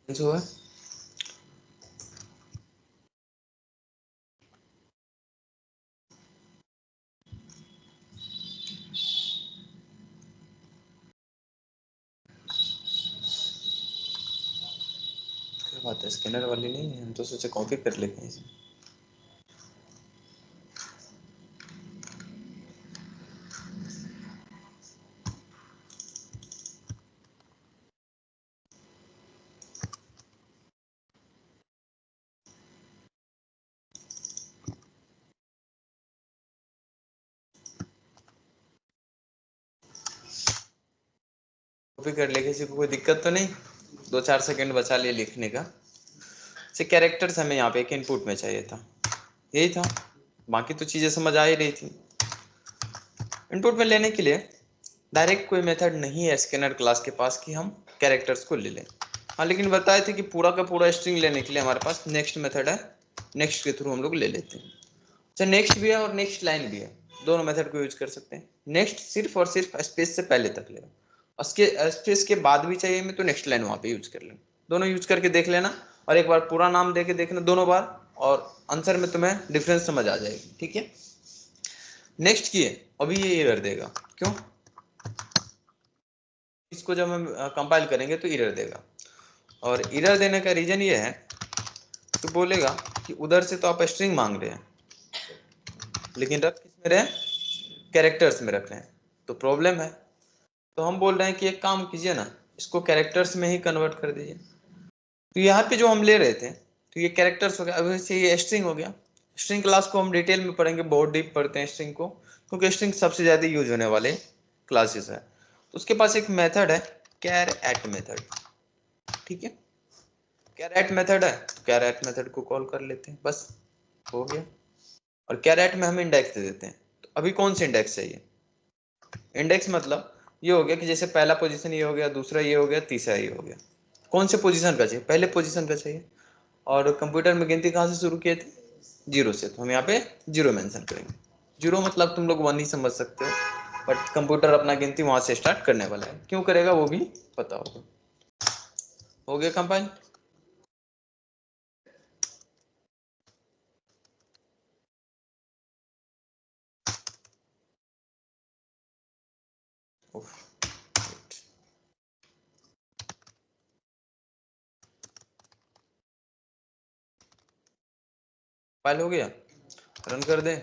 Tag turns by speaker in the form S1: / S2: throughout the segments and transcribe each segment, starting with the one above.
S1: जो है क्या बात है, स्कैनर वाली नहीं है, हम तो सोचे कॉपी कर लेते हैं। कॉपी कर ले, किसी को कोई दिक्कत तो नहीं? 2-4 सेकंड बचा लिए लिखने का। से कैरेक्टर्स हमें यहाँ पे एक इनपुट में चाहिए था, यही था, बाकी तो चीजें समझ आ ही रही थी। इनपुट में लेने के लिए डायरेक्ट कोई मेथड नहीं है स्कैनर क्लास के पास कि हम कैरेक्टर्स को ले लें। हाँ, लेकिन बताए थे कि पूरा का पूरा स्ट्रिंग लेने के लिए हमारे पास नेक्स्ट मेथड है, नेक्स्ट के थ्रू हम लोग ले लेते हैं। अच्छा, नेक्स्ट भी है और नेक्स्ट लाइन भी है, दोनों मेथड को यूज कर सकते हैं। नेक्स्ट सिर्फ और सिर्फ स्पेस से पहले तक लेगा, उसके स्पेस के बाद भी चाहिए हमें तो नेक्स्ट लाइन वहां पे यूज कर लेंगे। दोनों यूज करके देख लेना, और एक बार पूरा नाम दे के देखना दोनों बार, और आंसर में तुम्हें डिफरेंस समझ आ जाएगी। ठीक है, नेक्स्ट किए, अभी ये एरर देगा, क्यों? इसको जब हम कंपाइल करेंगे तो एरर देगा, और एरर देने का रीजन ये है कि बोलेगा कि उधर से तो आप स्ट्रिंग मांग रहे हैं, लेकिन रख किस में रहे हैं? कैरेक्टर्स में रख रहे हैं, तो प्रॉब्लम है। तो हम बोल रहे हैं कि एक काम कीजिए ना, इसको कैरेक्टर्स में ही कन्वर्ट कर दीजिए। तो यहाँ पे जो हम ले रहे थे, तो ये कैरेक्टर्स हो गया, अब से ये स्ट्रिंग हो गया। स्ट्रिंग क्लास को हम डिटेल में पढ़ेंगे, बहुत डीप पढ़ते हैं स्ट्रिंग को, क्योंकि स्ट्रिंग सबसे ज्यादा यूज होने वाले क्लासेस है। तो उसके पास एक मेथड है, कैर एट मेथड। ठीक है, कैर एट मेथड है, तो कैर एट मेथड को कॉल कर लेते हैं, बस हो गया। और कैर एट में हम इंडेक्स दे देते हैं। तो अभी कौन से इंडेक्स चाहिए? इंडेक्स मतलब ये हो गया कि जैसे पहला पोजीशन ये हो गया, दूसरा ये हो गया, तीसरा ये हो गया। कौन से पोजीशन का चाहिए? पहले पोजीशन का चाहिए। और कंप्यूटर में गिनती कहाँ से शुरू किए थे? जीरो से, तो हम यहाँ पे जीरो मेंशन करेंगे। जीरो मतलब तुम लोग वन ही समझ सकते हो, बट कंप्यूटर अपना गिनती वहां से स्टार्ट करने वाला है, क्यों करेगा वो भी पता होगा। हो गया कंपाइल? फाइल हो गया, रन कर दे।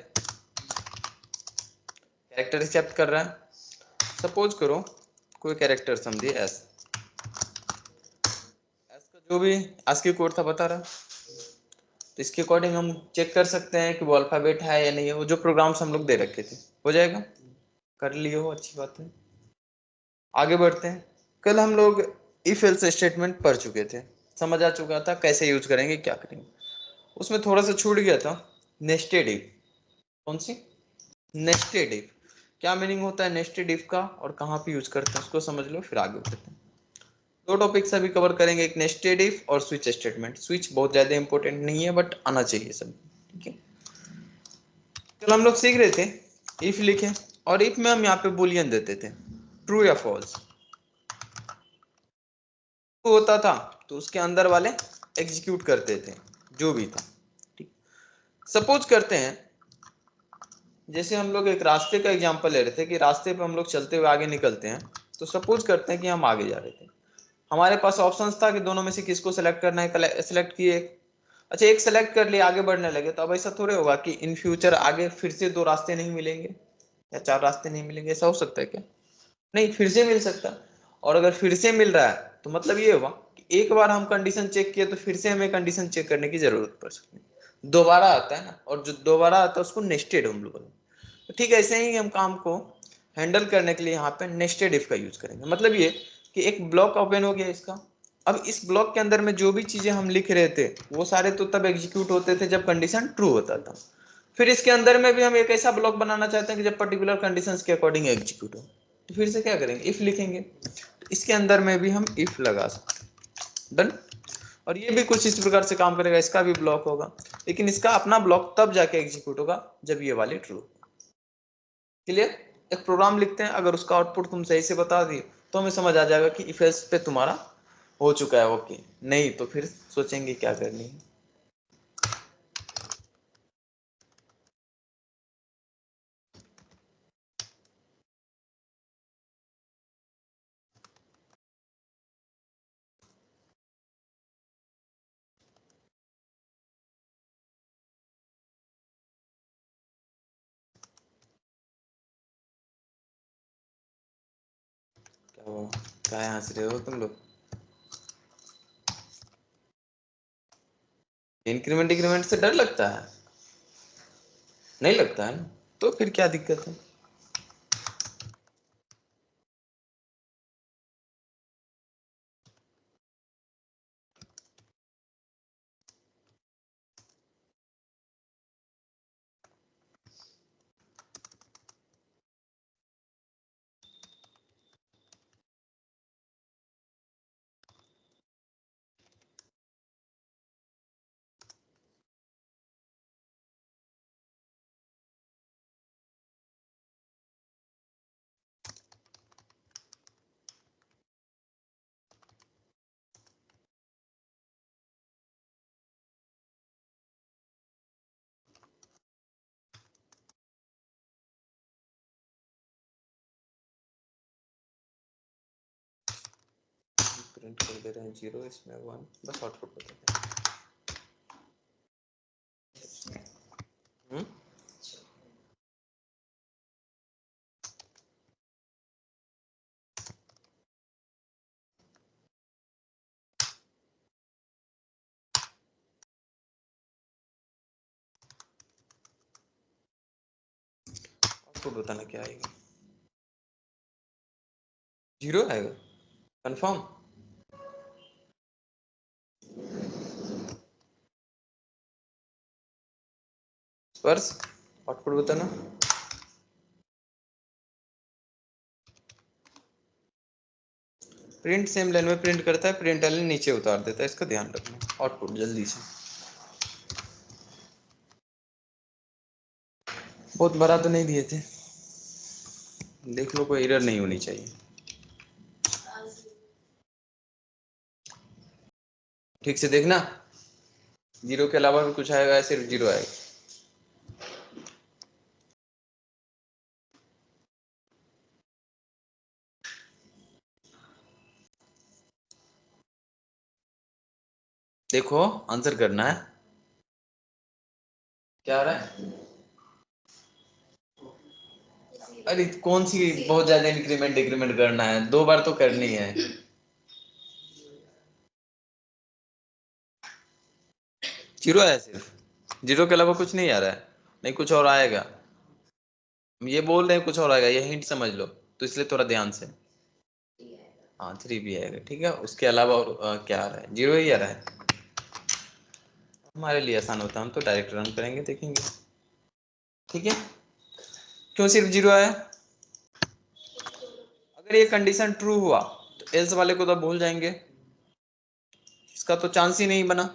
S1: कैरेक्टर एक्सेप्ट कर रहा है। सपोज करो कोई कैरेक्टर समझिए एस, एस का जो भी ASCII कोड था बता रहा, तो इसके अकॉर्डिंग हम चेक कर सकते हैं कि वो अल्फाबेट है या नहीं है, वो जो प्रोग्राम्स हम लोग दे रखे थे। हो जाएगा, कर लिए हो, अच्छी बात है। आगे बढ़ते हैं। कल हम लोग इफ एल्स स्टेटमेंट पढ़ चुके थे, समझ आ चुका था कैसे यूज करेंगे, क्या करेंगे। उसमें थोड़ा सा छूट गया था, नेस्टेड इफ। कौन सी? Nested if. क्या मीनिंग होता है नेस्टेड इफ का और कहाँ पे यूज करते हैं उसको समझ लो, फिर आगे बढ़ते हैं। दो टॉपिक्स अभी कवर करेंगे, एक नेस्टेड इफ और स्विच स्टेटमेंट। स्विच बहुत ज्यादा इंपॉर्टेंट नहीं है, बट आना चाहिए सब। ठीक है, कल हम लोग सीख रहे थे इफ लिखे, और इफ में हम यहाँ पे बुलियन देते थे, ट्रू या फॉल्स। होता था तो उसके अंदर वाले एग्जीक्यूट करते थे जो भी था। ठीक, सपोज करते हैं जैसे हम लोग एक रास्ते का एग्जांपल ले रहे थे कि रास्ते पे हम लोग चलते हुए आगे निकलते हैं। तो सपोज करते हैं कि हम आगे जा रहे थे, हमारे पास ऑप्शंस था कि दोनों में से किसको सेलेक्ट करना है, सेलेक्ट किए। अच्छा, एक सेलेक्ट कर लिया, आगे बढ़ने लगे, तो अब ऐसा थोड़े होगा कि इन फ्यूचर आगे फिर से दो रास्ते नहीं मिलेंगे या चार रास्ते नहीं मिलेंगे, ऐसा हो सकता है क्या? नहीं, फिर से मिल सकता है। और अगर फिर से मिल रहा है तो मतलब ये हुआ कि एक बार हम कंडीशन चेक किए तो फिर से हमें कंडीशन चेक करने की जरूरत पड़ सकती है। दोबारा आता है ना, और जो दोबारा आता है उसको नेस्टेड हम लोग। तो ठीक है, ऐसे ही हम काम को हैंडल करने के लिए यहाँ पे नेस्टेड इफ का यूज करेंगे। मतलब ये कि एक ब्लॉक ओपन हो गया इसका, अब इस ब्लॉक के अंदर में जो भी चीजें हम लिख रहे थे वो सारे तो तब एग्जीक्यूट होते थे जब कंडीशन ट्रू होता था। फिर इसके अंदर में भी हम एक ऐसा ब्लॉक बनाना चाहते हैं कि जब पर्टिकुलर कंडीशंस के अकॉर्डिंग एग्जीक्यूट हो, तो फिर से क्या करेंगे? इफ लिखेंगे। तो इसके अंदर में भी हम इफ लगा सकते हैं। डन। और ये भी कुछ इस प्रकार से काम करेगा, इसका भी ब्लॉक होगा, लेकिन इसका अपना ब्लॉक तब जाके एग्जीक्यूट होगा जब ये वाली ट्रू। क्लियर? एक प्रोग्राम लिखते हैं, अगर उसका आउटपुट तुम सही से बता दिए तो हमें समझ आ जाएगा कि इफ एल्स पे तुम्हारा हो चुका है, ओके। नहीं तो फिर सोचेंगे क्या करनी है। क्या हुआ? क्या हंस रहे हो तुम लोग? इंक्रीमेंट डिक्रीमेंट से डर लगता है? नहीं लगता है ना, तो फिर क्या दिक्कत है? प्रिंट कर दे रहे हैं 0, इसमें 1, बस आउटपुट बता दें। आउटपुट बताना क्या आएगा? 0 आएगा, कंफर्म? स्पर्श, आउटपुट बताना। प्रिंट सेम लाइन में प्रिंट करता है, प्रिंट लाइन नीचे उतार देता है, इसका ध्यान रखना। आउटपुट जल्दी से, बहुत बड़ा तो नहीं दिए थे, देख लो कोई एरर नहीं होनी चाहिए। ठीक से देखना, 0 के अलावा भी कुछ आएगा, सिर्फ 0 आएगा। देखो आंसर करना है, क्या आ रहा है? अरे कौन सी बहुत ज्यादा इंक्रीमेंट डिक्रीमेंट करना है, 2 बार तो करनी है। 0 आया सिर्फ, 0 के अलावा कुछ नहीं आ रहा है। नहीं कुछ और आएगा, हम ये बोल रहे हैं कुछ और आएगा, ये हिंट समझ लो, तो इसलिए थोड़ा ध्यान से। हाँ 3 भी आएगा, ठीक है। उसके अलावा और क्या आ रहा है? 0 ही आ रहा है। हमारे लिए आसान होता है, हम तो डायरेक्ट रन करेंगे, देखेंगे। ठीक है, क्यों सिर्फ 0 आया? अगर ये कंडीशन ट्रू हुआ तो एल्स वाले को तो भूल जाएंगे, इसका तो चांस ही नहीं बना।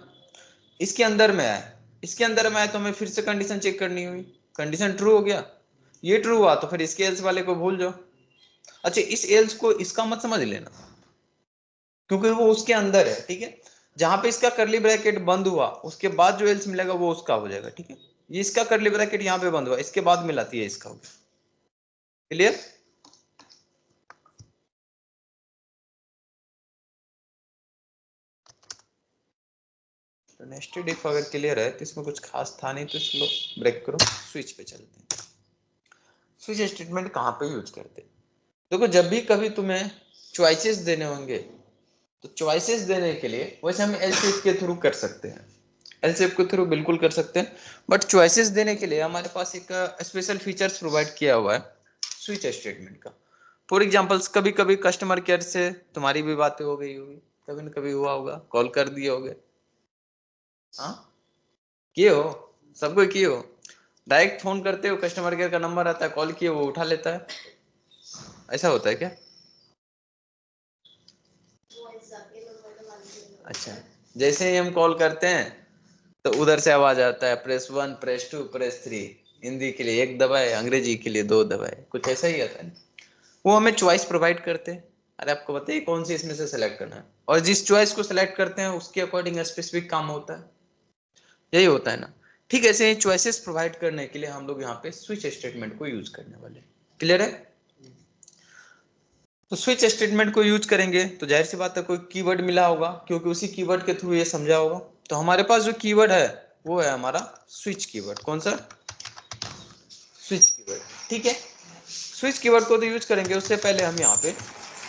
S1: इसके अंदर में आए, इसके अंदर में आए तो हमें फिर से कंडीशन चेक करनी हुई, कंडीशन ट्रू हो गया, ये ट्रू हुआ तो फिर इसके एल्स वाले को भूल जाओ। अच्छा इस एल्स को इसका मत समझ लेना, क्योंकि वो उसके अंदर है, ठीक है। जहां पे इसका करली ब्रैकेट बंद हुआ उसके बाद जो एल्स मिलेगा वो उसका हो जाएगा, ठीक है। ये इसका करली ब्रैकेट यहाँ पे बंद हुआ, इसके बाद मिलाती है इसका, हो गया। क्लियर? तो नेस्टेड इफ अगर क्लियर है तो इसमें कुछ खास था नहीं, तो इसको ब्रेक करो, स्विच पे चलते हैं। स्विच स्टेटमेंट कहाँ पे यूज करते हैं? देखो जब भी कभी तुम्हें चॉइसेस देने होंगे तो चॉइसेस देने के लिए वैसे हम एल्स इफ के थ्रू कर सकते हैं, एल्स इफ के थ्रू बिल्कुल कर सकते हैं, बट चॉइसेस देने के लिए हमारे पास एक स्पेशल फीचर्स प्रोवाइड किया हुआ है स्विच स्टेटमेंट का। फॉर एग्जांपल्स कभी कभी कस्टमर केयर से तुम्हारी भी बातें हो गई होगी, कभी न कभी हुआ होगा, कॉल कर दिए होगे। हाँ किए हो, सबको किए हो। डायरेक्ट फोन करते हो, कस्टमर केयर का नंबर आता है, कॉल किए वो उठा लेता है, ऐसा होता है क्या? अच्छा, जैसे ही हम कॉल करते हैं तो उधर से आवाज आता है प्रेस 1 प्रेस 2 प्रेस 3, हिंदी के लिए 1 दबाए, अंग्रेजी के लिए 2 दबाए, कुछ ऐसा ही आता है। वो हमें चॉइस प्रोवाइड करते हैं, अरे आपको बताइए कौन सी इसमें से सिलेक्ट करना है, और जिस चॉइस को सिलेक्ट करते हैं उसके अकॉर्डिंग स्पेसिफिक काम होता है, यही होता है ना। ठीक है, ऐसे ही चॉइसेस प्रोवाइड करने के लिए हम लोग यहाँ पे स्विच स्टेटमेंट को यूज करने वाले। क्लियर है? तो स्विच स्टेटमेंट को यूज करेंगे तो जाहिर सी बात है कोई कीवर्ड मिला होगा, क्योंकि उसी कीवर्ड के थ्रू ये समझा होगा। तो हमारे पास जो कीवर्ड है वो है हमारा स्विच कीवर्ड। कौन सा? Switch keyword. ठीक है, स्विच कीवर्ड को तो यूज करेंगे, उससे पहले हम यहाँ पे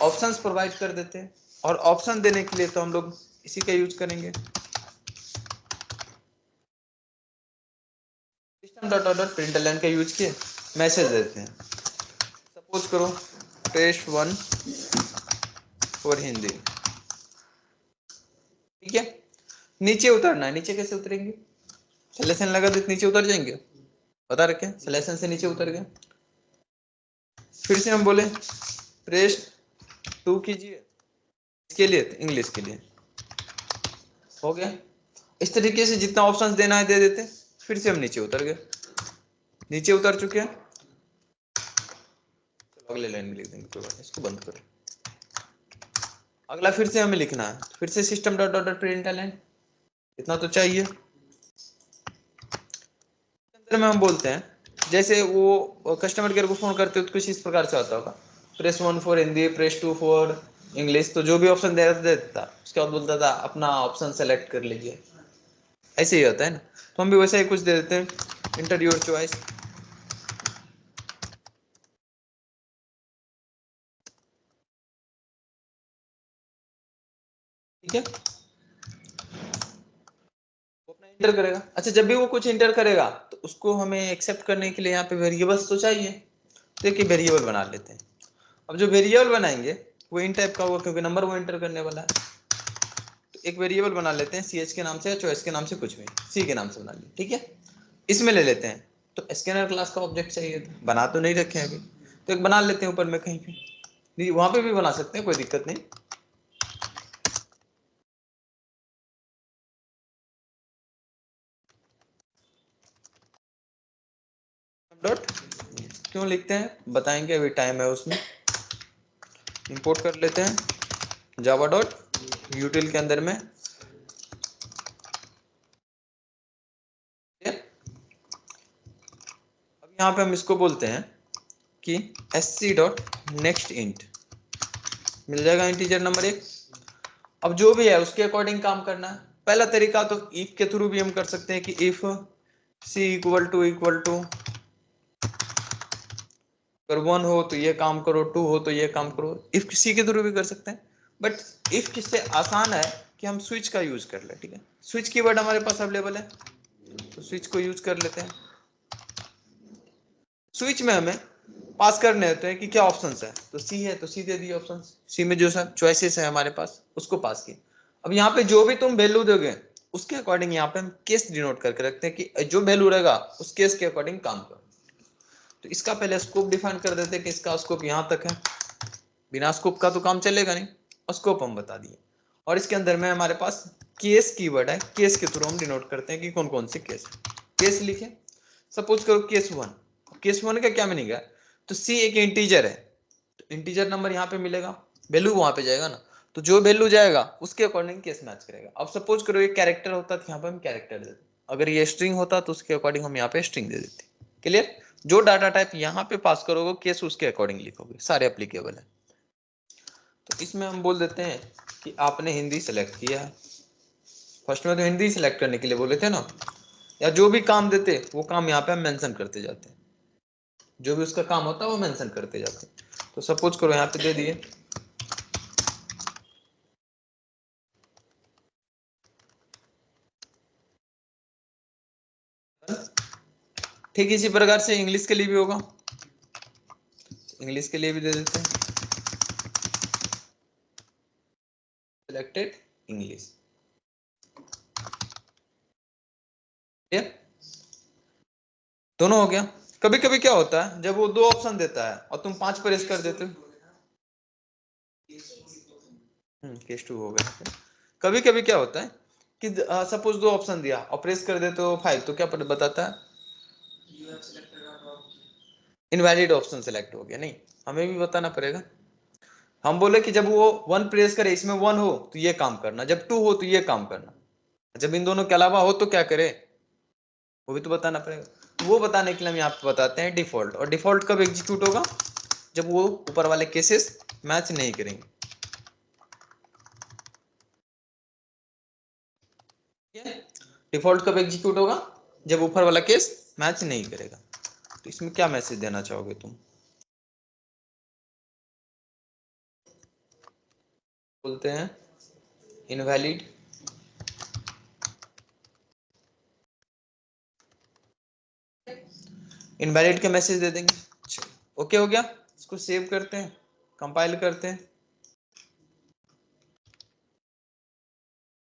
S1: ऑप्शंस प्रोवाइड कर देते हैं, और ऑप्शन देने के लिए तो हम लोग इसी का यूज करेंगे, system dot out dot println का यूज किए, मैसेज देते हैं। सपोज करो टेस्ट 1 फॉर हिंदी। ठीक है, नीचे उतरना है। नीचे कैसे उतरेंगे? सिलेक्शन लगा दे नीचे उतर जाएंगे, बता रखे सिलेक्शन से नीचे उतर गए। फिर से हम बोले प्रेस 2 कीजिए, इसके लिए इंग्लिश के लिए हो गया। इस तरीके से जितना ऑप्शंस देना है दे देते। फिर से हम नीचे उतर गए, नीचे उतर चुके हैं। चलो अगले लाइन में लिख देंगे, कोई बात नहीं, इसको बंद करो। अगला फिर से हमें लिखना है, फिर से सिस्टम डॉट डॉट प्रिंटलन, इतना तो चाहिए। अंदर में हम बोलते हैं, जैसे वो कस्टमर केयर को फोन करते हो तो कुछ इस प्रकार से आता होगा, press 1 for Hindi, press 2 for English. तो जो भी ऑप्शन दे देता, उसके बाद बोलता था अपना ऑप्शन सेलेक्ट कर लीजिए। ऐसे ही होता है ना, तो हम भी वैसा ही कुछ दे देते हैं, इंटर योर चॉइस। ठीक है, वो अपना इंटर करेगा। अच्छा, जब भी वो कुछ इंटर करेगा तो उसको हमें एक्सेप्ट करने के लिए यहाँ पे वेरिएबल्स तो चाहिए। देखिए वेरिएबल बना लेते हैं। अब जो वेरिएबल बनाएंगे वो इन टाइप का होगा, क्योंकि नंबर वो एंटर करने वाला है। तो एक वेरिएबल बना लेते हैं, सी एच के नाम से या चॉइस के नाम से, कुछ भी सी के नाम से बना लिया। ठीक है, इसमें ले लेते हैं। तो स्कैनर क्लास का ऑब्जेक्ट चाहिए था, बना तो नहीं रखे हैं अभी, तो एक बना लेते हैं ऊपर में कहीं पे, वहां पे भी बना सकते हैं, कोई दिक्कत नहीं। डॉट क्यों लिखते हैं बताएंगे, अभी टाइम है उसमें। इंपोर्ट कर लेते हैं जावा डॉट यूटिल के अंदर में। अब यहाँ पे हम इसको बोलते हैं कि sc डॉट नेक्स्ट इंट, मिल जाएगा इंटीजर नंबर 1। अब जो भी है उसके अकॉर्डिंग काम करना है। पहला तरीका तो इफ के थ्रू भी हम कर सकते हैं कि इफ c इक्वल टू अगर 1 हो तो ये काम करो, 2 हो तो ये काम करो। इफ सी के थ्रू भी कर सकते हैं, बट इफ किससे आसान है कि हम स्विच का यूज कर ले। ठीक है, स्विच कीवर्ड हमारे पास अवेलेबल है, तो स्विच को यूज कर लेते हैं। स्विच में हमें पास करने होते हैं कि क्या ऑप्शंस है, तो सी है तो सी दे दिए ऑप्शंस, सी में जो सब चॉइसेस है हमारे पास उसको पास किए। अब यहाँ पे जो भी तुम वैल्यू दोगे उसके अकॉर्डिंग यहाँ पे हम केस डिनोट करके रखते हैं कि जो वैल्यू रहेगा उस केस के अकॉर्डिंग काम करो। तो इसका पहले स्कोप डिफाइन कर देते हैं कि इसका स्कोप यहाँ तक है, बिना स्कोप का तो काम चलेगा नहीं, और स्कोप हम बता दिए। और इसके अंदर में हमारे पास केस कीवर्ड है, केस के थ्रू हम डिनोट करते हैं कि कौन कौन से केस है। केस लिखे, सपोज करो केस 1। केस 1 का क्या मीनिंग है, तो सी एक इंटीजर है, तो इंटीजर नंबर यहाँ पे मिलेगा, वैल्यू वहां पे जाएगा ना, तो जो वैल्यू जाएगा उसके अकॉर्डिंग केस मैच करेगा। अब सपोज करो ये कैरेक्टर होता तो यहाँ पे हम कैरेक्टर देते, अगर ये स्ट्रिंग होता तो उसके अकॉर्डिंग हम यहाँ पे स्ट्रिंग दे देते। क्लियर? जो डाटा टाइप यहाँ पे पास करोगे केस उसके अकॉर्डिंग लिखोगे, सारे एप्लीकेबल है। तो इसमें हम बोल देते हैं कि आपने हिंदी सेलेक्ट किया है। फर्स्ट में तो हिंदी सेलेक्ट करने के लिए बोले थे ना, या जो भी काम देते वो काम यहाँ पे हम मेंशन करते जाते हैं, जो भी उसका काम होता है वो मेंशन करते जाते हैं। तो सपोज करो यहाँ पे दे दिए ठीक इसी प्रकार से इंग्लिश के लिए भी होगा, इंग्लिश के लिए भी दे देते हैं सिलेक्टेड इंग्लिश। दोनों हो गया। कभी कभी क्या होता है जब वो 2 ऑप्शन देता है और तुम 5 प्रेस कर देते हो, केस 2 हो गया। कभी कभी क्या होता है कि सपोज 2 ऑप्शन दिया और प्रेस कर देते हो 5, तो क्या बताता है इनवैलिड ऑप्शन सेलेक्ट हो गया। नहीं, हमें भी बताना पड़ेगा। हम बोले कि जब वो 1 प्रेस करे, इसमें 1 हो तो ये काम करना, जब 2 हो तो ये काम करना, जब इन दोनों के अलावा हो तो क्या करे, वो भी तो बताना पड़ेगा। वो बताने के लिए हम यहाँ पे बताते हैं डिफॉल्ट। और डिफॉल्ट कब एग्जीक्यूट होगा, जब वो ऊपर वाले केसेस मैच नहीं करेंगे। डिफॉल्ट कब एग्जीक्यूट होगा, जब ऊपर वाला केस मैच नहीं करेगा। तो इसमें क्या मैसेज देना चाहोगे तुम, बोलते हैं इनवैलिड, इनवैलिड के मैसेज दे देंगे। ओके हो गया, इसको सेव करते हैं, कंपाइल करते हैं,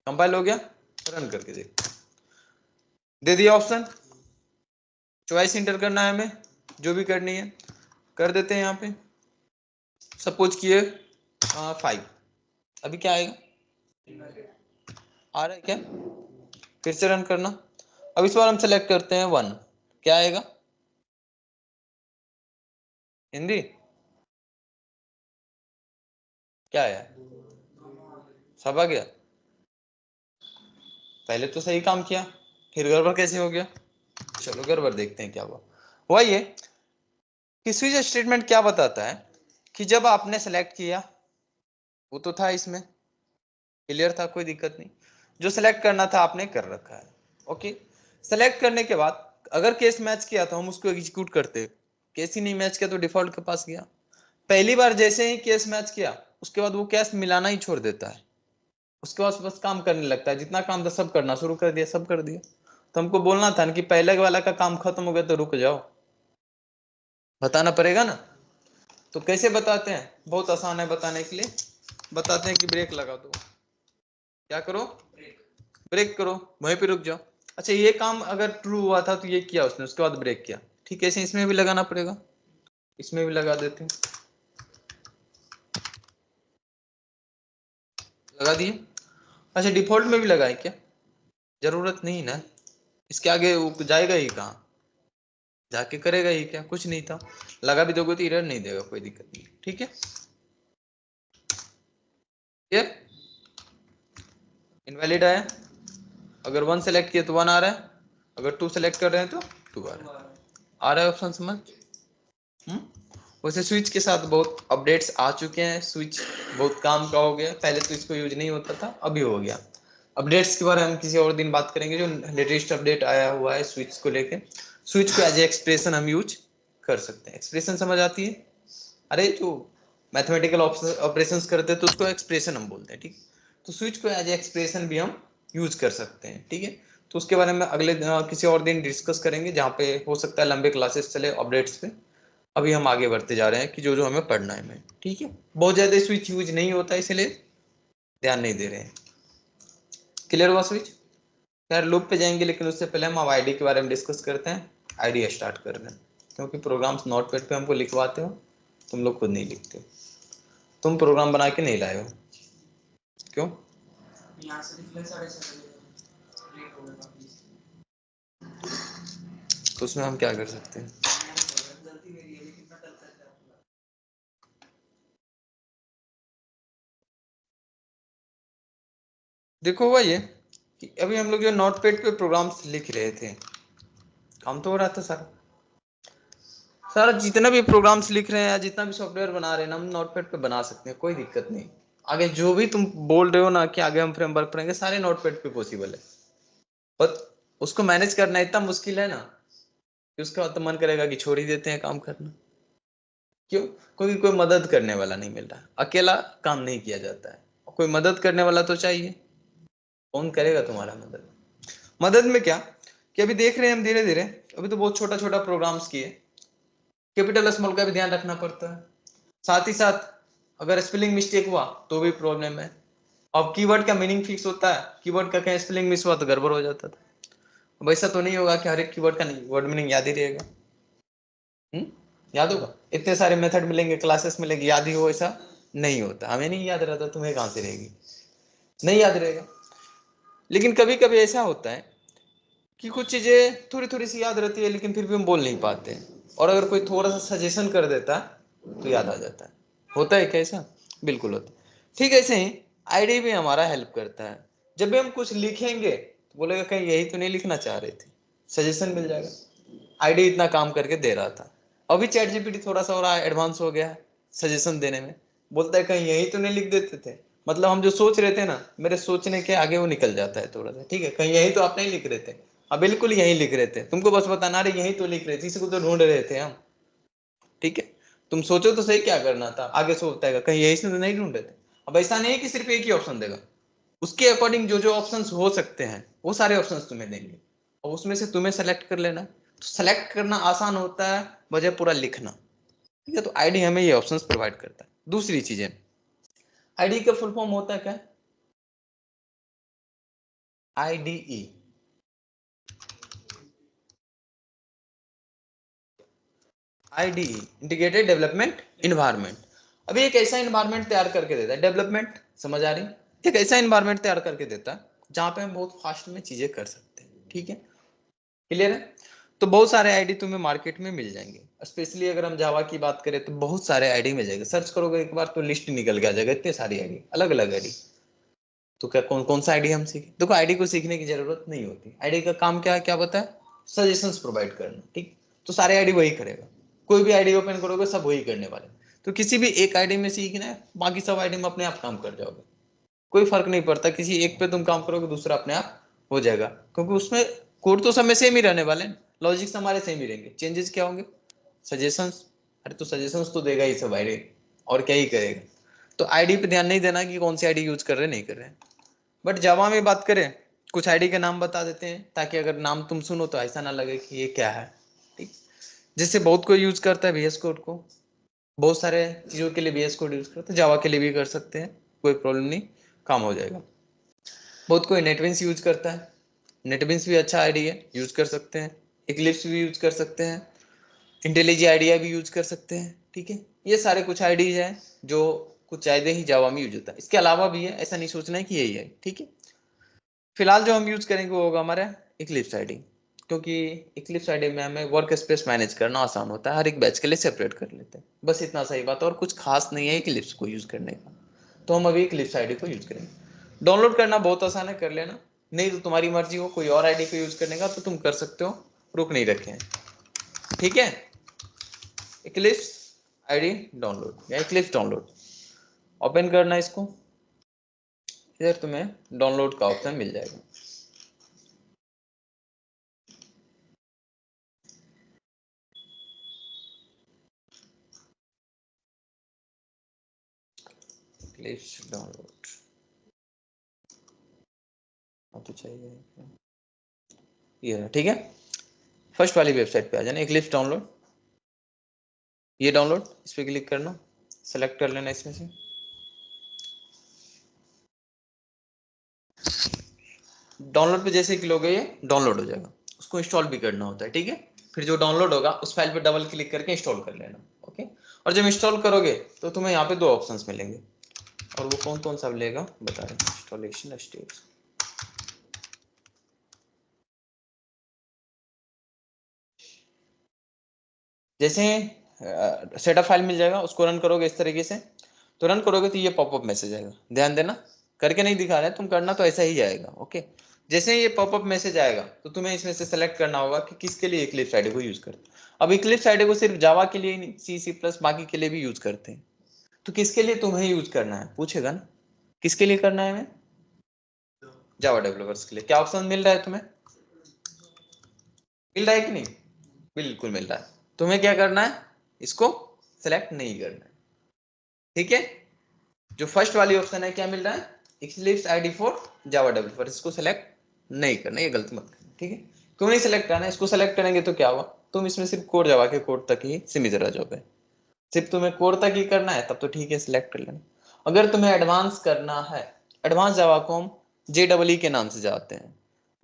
S1: कंपाइल हो गया, रन करके देख, दे दिया ऑप्शन, चॉइस इंटर करना है हमें, जो भी करनी है कर देते हैं यहाँ पे। सपोज किए 5, अभी क्या आएगा, आ रहा है क्या, फिर से रन करना। अब इस बार हम सेलेक्ट करते हैं 1, क्या आएगा, हिंदी, क्या आया, सब आ गया। पहले तो सही काम किया, फिर गड़बड़ कैसे हो गया, चलो गड़बड़ देखते हैं क्या हुआ। हुआ ये कि स्विच स्टेटमेंट क्या बताता है कि जब आपने सेलेक्ट किया, वो तो था इसमें क्लियर था, कोई दिक्कत नहीं, जो सेलेक्ट करना था आपने कर रखा है। ओके, सेलेक्ट करने के बाद अगर केस मैच किया तो हम उसको एग्जीक्यूट करते, केस ही नहीं मैच किया तो डिफॉल्ट के पास गया। पहली बार जैसे ही केस मैच किया उसके बाद वो केस मिलाना ही छोड़ देता है, उसके बाद बस काम करने लगता है, जितना काम था सब करना शुरू कर दिया, सब कर दिया। तो हमको बोलना था ना कि पहले वाला का काम खत्म हो गया तो रुक जाओ, बताना पड़ेगा ना। तो कैसे बताते हैं, बहुत आसान है बताने के लिए, बताते हैं कि ब्रेक लगा दो, क्या करो, ब्रेक करो, वहीं पे रुक जाओ। अच्छा, ये काम अगर ट्रू हुआ था तो ये किया उसने, उसके बाद ब्रेक किया, ठीक है, ऐसे इसमें भी लगाना पड़ेगा, इसमें भी लगा देते हैं, लगा दिए। अच्छा, डिफॉल्ट में भी लगाए क्या, जरूरत नहीं ना, इसके आगे वो जाएगा ही कहाँ, जाके करेगा ही क्या, कुछ नहीं था, लगा भी दोगे तो एरर नहीं देगा, कोई दिक्कत नहीं, ठीक है। ये इनवैलिड आया, अगर 1 सेलेक्ट किया तो 1 आ रहा है, अगर 2 सेलेक्ट कर रहे हैं तो 2 आ रहा है ऑप्शन, समझ। वैसे स्विच के साथ बहुत अपडेट्स आ चुके हैं, स्विच बहुत काम का हो गया, पहले तो इसको यूज नहीं होता था, अभी हो गया। अपडेट्स के बारे में हम किसी और दिन बात करेंगे, जो लेटेस्ट अपडेट आया हुआ है स्विच को लेके। स्विच को एज ए एक्सप्रेशन हम यूज कर सकते हैं, एक्सप्रेशन समझ आती है, अरे जो मैथमेटिकल ऑपरेशंस करते हैं तो उसको एक्सप्रेशन हम बोलते हैं, ठीक। तो स्विच को एज ए एक्सप्रेशन भी हम यूज कर सकते हैं, ठीक है। तो उसके बारे में अगले किसी और दिन डिस्कस करेंगे, जहाँ पे हो सकता है लंबे क्लासेस चले अपडेट्स पे। अभी हम आगे बढ़ते जा रहे हैं कि जो जो हमें पढ़ना है, ठीक है। बहुत ज्यादा स्विच यूज नहीं होता, इसलिए ध्यान नहीं दे रहे हैं। क्लियर हुआ स्विच, खैर लूप पे जाएंगे, लेकिन उससे पहले हम अब आईडी के बारे में डिस्कस करते हैं। आईडी स्टार्ट कर रहे हैं, क्योंकि प्रोग्राम्स नोटपैड पे हमको लिखवाते हो, तुम लोग खुद नहीं लिखते हो, तुम प्रोग्राम बना के नहीं लाए हो, क्यों, यहाँ से निकले 6:30 लेट हो गया, तो उसमें हम क्या कर सकते हैं। देखो हुआ ये कि अभी हम लोग जो नोटपैड पे प्रोग्राम्स लिख रहे थे, काम तो हो रहा था सारा सारा, जितना भी प्रोग्राम्स लिख रहे हैं या जितना भी सॉफ्टवेयर बना रहे हैं हम नोटपैड पे बना सकते हैं, कोई दिक्कत नहीं। आगे जो भी तुम बोल रहे हो ना कि आगे हम फ्रेमवर्क पढ़ेंगे, सारे नोटपैड पे पॉसिबल है, पर उसको मैनेज करना इतना मुश्किल है ना कि उसके बाद तो मन करेगा कि छोड़ ही देते हैं काम करना। क्यों, क्योंकि कोई मदद करने वाला नहीं मिल रहा, अकेला काम नहीं किया जाता है, कोई मदद करने वाला तो चाहिए। कौन करेगा तुम्हारा मदद, मदद में क्या कि अभी देख रहे हैं हम धीरे धीरे, अभी तो बहुत छोटा छोटा प्रोग्राम्स किए, कैपिटल स्मॉल का भी ध्यान रखना पड़ता है, साथ ही साथ अगर स्पेलिंग मिस्टेक हुआ तो भी प्रॉब्लम है। अब कीवर्ड का मीनिंग फिक्स होता है, कीवर्ड का कहीं स्पेलिंग मिस हुआ तो गड़बड़ हो जाता था। अब ऐसा तो नहीं होगा कि हर एक कीवर्ड का नहीं वर्ड मीनिंग याद ही रहेगा, याद होगा, इतने सारे मेथड मिलेंगे, क्लासेस मिलेंगे, याद ही हो, ऐसा नहीं होता। हमें नहीं याद रहता, तुम्हें कहां से रहेगी, नहीं याद रहेगा। लेकिन कभी कभी ऐसा होता है कि कुछ चीजें थोड़ी थोड़ी सी याद रहती है, लेकिन फिर भी हम बोल नहीं पाते, और अगर कोई थोड़ा सा सजेशन कर देता तो याद आ जाता है, होता है कैसा। बिल्कुल होता है। ठीक ऐसे ही आईडी भी हमारा हेल्प करता है। जब भी हम कुछ लिखेंगे तो बोलेगा कहीं यही तो नहीं लिखना चाह रहे थे, सजेशन मिल जाएगा। आईडी इतना काम करके दे रहा था, अभी चैट जीपीटी थोड़ा सा और एडवांस हो गया है सजेशन देने में, बोलता है कहीं यही तो नहीं लिख देते थे। मतलब हम जो सोच रहे थे ना, मेरे सोचने के आगे वो निकल जाता है थोड़ा सा, ठीक है, कहीं यही तो आप नहीं लिख रहे थे, अब बिल्कुल यही लिख रहे थे, तुमको बस बताना रहे यही तो लिख रहे थे, इसी को तो ढूंढ रहे थे हम। ठीक है, तुम सोचो तो सही क्या करना था, आगे सोचता है कहीं यही से तो नहीं ढूंढ रहे थे। अब ऐसा नहीं है कि सिर्फ एक ही ऑप्शन देगा, उसके अकॉर्डिंग जो जो ऑप्शंस हो सकते हैं वो सारे ऑप्शंस तुम्हें देंगे, और उसमें से तुम्हें सेलेक्ट कर लेना। तो सेलेक्ट करना आसान होता है, बजाय पूरा लिखना। ठीक है, तो आईडी हमें ये ऑप्शंस प्रोवाइड करता है। दूसरी चीजें, आईडी का फुल फॉर्म होता है क्या? IDE, IDE integrated development environment. अभी एक ऐसा इन्वायरमेंट तैयार करके देता है, डेवलपमेंट समझ आ रही, एक ऐसा इन्वायरमेंट तैयार करके देता है जहां पे हम बहुत फास्ट में चीजें कर सकते हैं। ठीक है, क्लियर है? तो बहुत सारे आईडी तुम्हें मार्केट में मिल जाएंगे, स्पेशली अगर हम जावा की बात करें तो बहुत सारे आईडी मिल जाएंगे, सर्च करोगे एक बार तो लिस्ट निकल के आ जाएगा, इतने सारी आईडी, अलग अलग आईडी। तो क्या कौन कौन सा आईडी हम सीखें? देखो आईडी को सीखने की जरूरत नहीं होती, आईडी का काम क्या है, क्या बताए, सजेशंस प्रोवाइड करना। ठीक, तो सारे आईडी वही करेगा, कोई भी आईडी ओपन करोगे सब वही करने वाले। तो किसी भी एक आईडी में सीखना है, बाकी सब आईडी में अपने आप काम कर जाओगे, कोई फर्क नहीं पड़ता, किसी एक पे तुम काम करोगे दूसरा अपने आप हो जाएगा, क्योंकि उसमें कोड तो सब में सेम ही रहने वाले हैं, लॉजिक्स हमारे सेम ही रहेंगे, चेंजेस क्या होंगे, सजेशंस। अरे तो सजेशंस तो देगा ही सब आईडी, और क्या ही करेगा। तो आईडी पे ध्यान नहीं देना कि कौन सी आईडी यूज कर रहे हैं नहीं कर रहे हैं। बट जावा में बात करें, कुछ आईडी के नाम बता देते हैं ताकि अगर नाम तुम सुनो तो ऐसा ना लगे कि ये क्या है। ठीक, जैसे बहुत कोई यूज करता है VS कोड को, बहुत सारे चीजों के लिए VS कोड यूज करते हैं, जावा के लिए भी कर सकते हैं, कोई प्रॉब्लम नहीं, काम हो जाएगा। बहुत कोई नेटबिंस यूज करता है, नेटबिंस भी अच्छा आईडी है, यूज कर सकते हैं। इक्लिप्स भी यूज कर सकते हैं, इंटेलिजी आइडिया भी यूज कर सकते हैं। ठीक है, ये सारे कुछ आईडीज हैं जो कुछ ज्यादा ही जावा में यूज होता है, इसके अलावा भी है, ऐसा नहीं सोचना है कि यही है। ठीक है, फिलहाल जो हम यूज करेंगे वो होगा हमारा इक्लिप्स आईडी, क्योंकि इक्लिप्स आईडी में हमें वर्क स्पेस मैनेज करना आसान होता है, हर एक बैच के लिए सेपरेट कर लेते हैं, बस इतना सही बात, और कुछ खास नहीं है इक्लिप्स को यूज करने का। तो हम अभी इक्लिप्स आईडी को यूज करेंगे। डाउनलोड करना बहुत आसान है, कर लेना, नहीं तो तुम्हारी मर्जी हो कोई और आईडी को यूज करने का तो तुम कर सकते हो, रुक नहीं रखे हैं। ठीक है, इक्लिप्स आईडी डाउनलोड या इक्लिप्स डाउनलोड ओपन करना, इसको इधर तुम्हें डाउनलोड का ऑप्शन मिल जाएगा। इक्लिप्स डाउनलोड तो चाहिए ये, ठीक है, फर्स्ट वाली वेबसाइट पे आ जाना, इक्लिप्स डाउनलोड, ये डाउनलोड, इस पे क्लिक करना, सेलेक्ट कर लेना इसमें से, डाउनलोड पे जैसे क्लिक हो ये डाउनलोड हो जाएगा, उसको इंस्टॉल भी करना होता है। ठीक है, फिर जो डाउनलोड होगा उस फाइल पे डबल क्लिक करके इंस्टॉल कर लेना। ओके, और जब इंस्टॉल करोगे तो तुम्हें यहाँ पे दो ऑप्शंस मिलेंगे, और वो कौन कौन सा मिलेगा बता रहे, इंस्टॉलेशन स्टेज, जैसे सेटअप फाइल मिल जाएगा, उसको रन करोगे इस तरीके से, तो रन करोगे तो ये पॉपअप मैसेज आएगा, ध्यान देना, करके नहीं दिखा रहे तुम, करना तो ऐसा ही जाएगा। ओके, जैसे ये पॉपअप मैसेज आएगा तो तुम्हें इसमें से सेलेक्ट करना होगा कि किसके लिए इक्लिप्स आईडी को यूज करते हैं। अब इक्लिप्स आईडी को सिर्फ जावा के लिए नहीं, C++ बाकी के लिए भी यूज करते हैं, तो किसके लिए तुम्हें यूज करना है पूछेगा ना, किसके लिए करना है हमें, जावा डेवलपर्स के लिए। क्या ऑप्शन मिल रहा है तुम्हें, मिल रहा है कि नहीं, बिल्कुल मिल रहा है। तुम्हें क्या करना है, इसको सेलेक्ट नहीं करना है। ठीक है, जो फर्स्ट वाली ऑप्शन है क्या मिल रहा है, Eclipse ID for Java developer, इसको सेलेक्ट नहीं करना, ये गलती मत करना। ठीक है, क्यों नहीं सेलेक्ट करना, इसको सेलेक्ट करेंगे तो क्या होगा, तुम इसमें सिर्फ कोड जावा के कोड तक ही सीमित रह जाओगे, सिर्फ तुम्हें कोड तक ही करना है तब तो ठीक है सिलेक्ट कर लेना। अगर तुम्हें एडवांस करना है, एडवांस जावा को हम JEE के नाम से जाते हैं,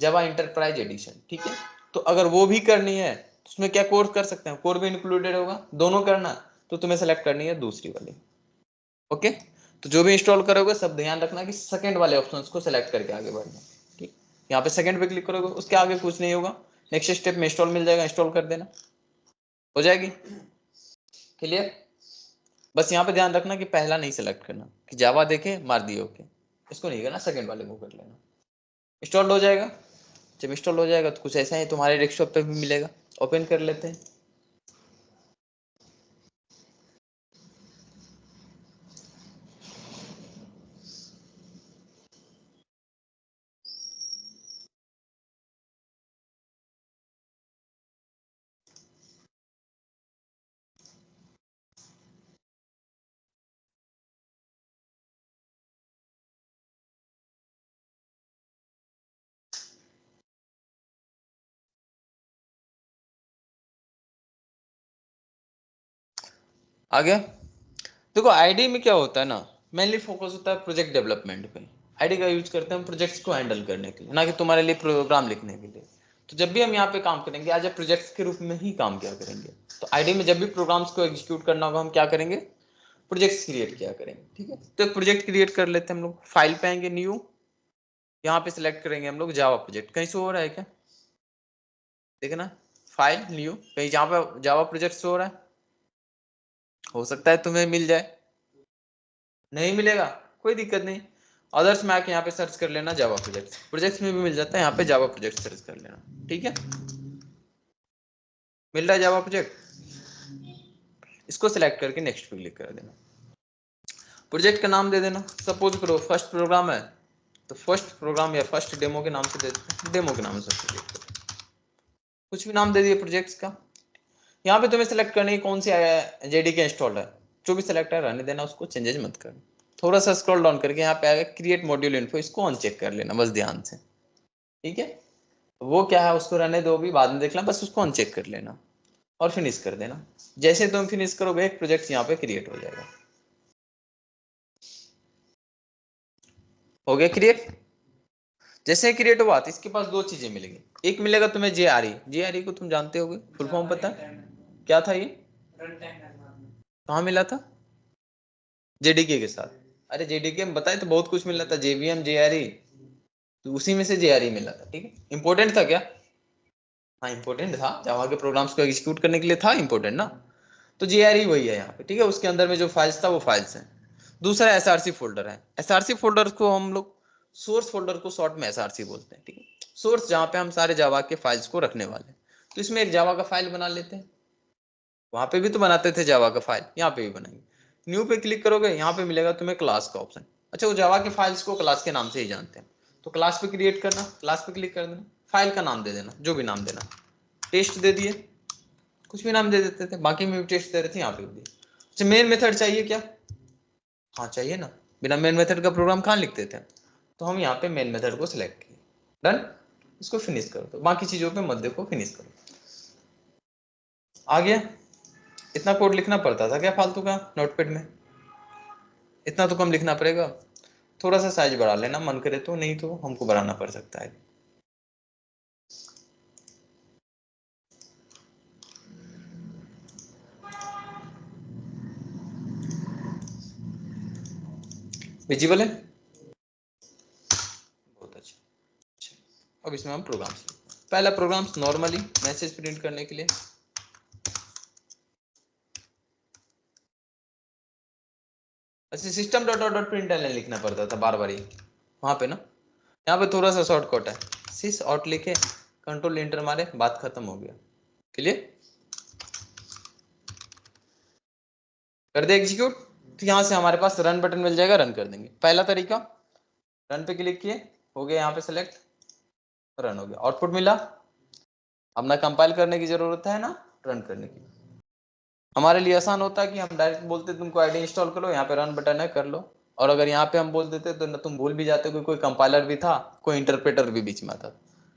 S1: जावा इंटरप्राइज एडिशन। ठीक है, तो अगर वो भी करनी है तो उसमें क्या कोर्स कर सकते हैं, कोर भी इंक्लूडेड होगा, दोनों करना तो तुम्हें सेलेक्ट करनी है दूसरी वाली। ओके, तो जो भी इंस्टॉल करोगे सब ध्यान रखना कि सेकंड वाले ऑप्शंस को सेलेक्ट करके आगे बढ़ना। ठीक, यहाँ पे सेकंड पे क्लिक करोगे, उसके आगे कुछ नहीं होगा, नेक्स्ट स्टेप में इंस्टॉल मिल जाएगा, इंस्टॉल कर देना, हो जाएगी। क्लियर? बस यहाँ पे ध्यान रखना कि पहला नहीं सिलेक्ट करना कि जावा देखे मार दिए ओके, इसको नहीं करना, सेकंड वाले को कर लेना। इंस्टॉल हो जाएगा। जब इंस्टॉल हो जाएगा तो कुछ ऐसा ही तुम्हारे डेस्कटॉप पे भी मिलेगा। ओपन कर लेते हैं। आ गया। देखो आईडी में क्या होता है ना, मेनली फोकस होता है प्रोजेक्ट डेवलपमेंट पे। आईडी का यूज करते हैं प्रोजेक्ट्स को हैंडल करने के लिए, ना कि तुम्हारे लिए प्रोग्राम लिखने के लिए। तो जब भी हम यहाँ पे काम करेंगे आज प्रोजेक्ट्स के रूप में ही काम किया करेंगे। तो आईडी में जब भी प्रोग्राम्स को एग्जीक्यूट करना होगा हम क्या करेंगे, प्रोजेक्ट्स क्रिएट किया करेंगे। ठीक है, तो एक प्रोजेक्ट क्रिएट कर लेते हैं हम लोग। फाइल पे आएंगे, न्यू, यहाँ पे सिलेक्ट करेंगे हम लोग जावा प्रोजेक्ट। कहीं शो हो रहा है क्या, देखना, फाइल न्यू, कहीं जहाँ पे जावा प्रोजेक्ट शो हो रहा है। हो सकता है तुम्हें मिल जाए, नहीं मिलेगा कोई दिक्कत नहीं। अदर्स में आके यहाँ पे सर्च कर लेना जावा प्रोजेक्ट्स, प्रोजेक्ट्स में भी मिल जाता है, यहाँ पे जावा प्रोजेक्ट सर्च कर लेना। ठीक है, मिल रहा है जावा प्रोजेक्ट, इसको सिलेक्ट करके नेक्स्ट पे क्लिक कर देना। प्रोजेक्ट का नाम दे देना, सपोज करो फर्स्ट प्रोग्राम है तो फर्स्ट प्रोग्राम या फर्स्ट डेमो के नाम से दे देते, डेमो के नाम से कुछ भी नाम दे दिए प्रोजेक्ट्स का। यहाँ पे तुम्हें सिलेक्ट करनी है कौन सी जेडीके इंस्टॉल है, जो भी सिलेक्ट है रहने देना, उसको चेंजेस मत करना। थोड़ा सा स्क्रॉल डाउन करके यहाँ पे आएगा क्रिएट मॉड्यूल इन्फो, इसको ऑन चेक कर लेना बस ध्यान से। ठीक है, वो क्या है उसको रहने दो, भी बाद में देख लेना, बस उसको ऑन चेक कर लेना और फिनिश कर देना। जैसे तुम फिनिश करोगे एक प्रोजेक्ट यहाँ पे क्रिएट हो जाएगा। हो गया क्रिएट। जैसे क्रिएट हुआ तो इसके पास दो चीजें मिलेंगी, एक मिलेगा तुम्हें जेआरई, जेआरई को तुम जानते होगे, फुल फॉर्म पता है क्या था ये, कहाँ मिला था, जेडीके के साथ। अरे जेडीके में बताए तो बहुत कुछ मिला था, जेवीएम जेआरई, तो उसी में से जेआरई मिला था। ठीक है, इंपॉर्टेंट था क्या, हाँ इंपॉर्टेंट था, जावा के प्रोग्राम्स को एग्जीक्यूट करने के लिए था इंपॉर्टेंट ना। तो जेआरई वही है यहाँ पे। ठीक है, उसके अंदर में जो फाइल्स था वो फाइल्स हैं। दूसरा एसआरसी फोल्डर है, एसआरसी फोल्डर को हम लोग सोर्स फोल्डर को शॉर्ट में एसआरसी बोलते हैं। ठीक है, सोर्स जहाँ पे हम सारे जावा के फाइल्स को रखने वाले हैं। तो इसमें एक जावा का फाइल बना लेते हैं, वहां पे भी तो बनाते थे जावा का फाइल, यहाँ पे भी बनाएंगे। न्यू पे क्लिक करोगे, यहाँ पे मिलेगा तुम्हें क्लास का ऑप्शन। अच्छा, वो जावा के फाइल्स को क्लास के नाम से ही जानते हैं, तो क्लास पे क्रिएट करना, क्लास पे क्लिक कर देना, फाइल का नाम दे देना, जो भी नाम देना, टेस्ट दे दिए, कुछ भी नाम दे देते थे, बाकी में भी टेस्ट दे रहे थे, यहाँ पे भी। अच्छा, मेन मेथड चाहिए क्या, हाँ चाहिए ना, बिना मेन मेथड का प्रोग्राम कहाँ लिखते थे। तो हम यहाँ पे मेन मेथड को सिलेक्ट किए, डन। इसको फिनिश करो, तो बाकी चीजों पे मत देखो, फिनिश करो। आ गया। इतना कोड लिखना पड़ता था क्या फालतू का नोटपैड में, इतना तो कम लिखना पड़ेगा। थोड़ा सा साइज बढ़ा लेना मन करे तो, नहीं तो हमको बढ़ाना पड़ सकता है। विजिबल है, बहुत अच्छा। अब इसमें हम प्रोग्राम्स, पहला प्रोग्राम्स नॉर्मली मैसेज प्रिंट करने के लिए, अच्छा system dot out dot print लिखना पड़ता था बार बार ही वहां पे ना। यहाँ पे थोड़ा सा शॉर्टकट है, सिस आउट लिखे, कंट्रोल इंटर मारे, बात खत्म हो गया। क्लियर, कर दे एग्जीक्यूट, तो यहाँ से हमारे पास रन बटन मिल जाएगा, रन कर देंगे। पहला तरीका, रन पे क्लिक किए, हो गया यहाँ पे सेलेक्ट, रन हो गया, आउटपुट मिला। अब ना कंपाइल करने की जरूरत है ना रन करने की, हमारे लिए आसान होता है कि हम डायरेक्ट बोलते तुमको आईडी इंस्टॉल करो, यहाँ पे रन बटन है कर लो। और अगर यहाँ पे हम बोल देते तो ना तुम भूल भी जाते कि कोई कंपाइलर भी था, कोई इंटरप्रेटर भी बीच में था।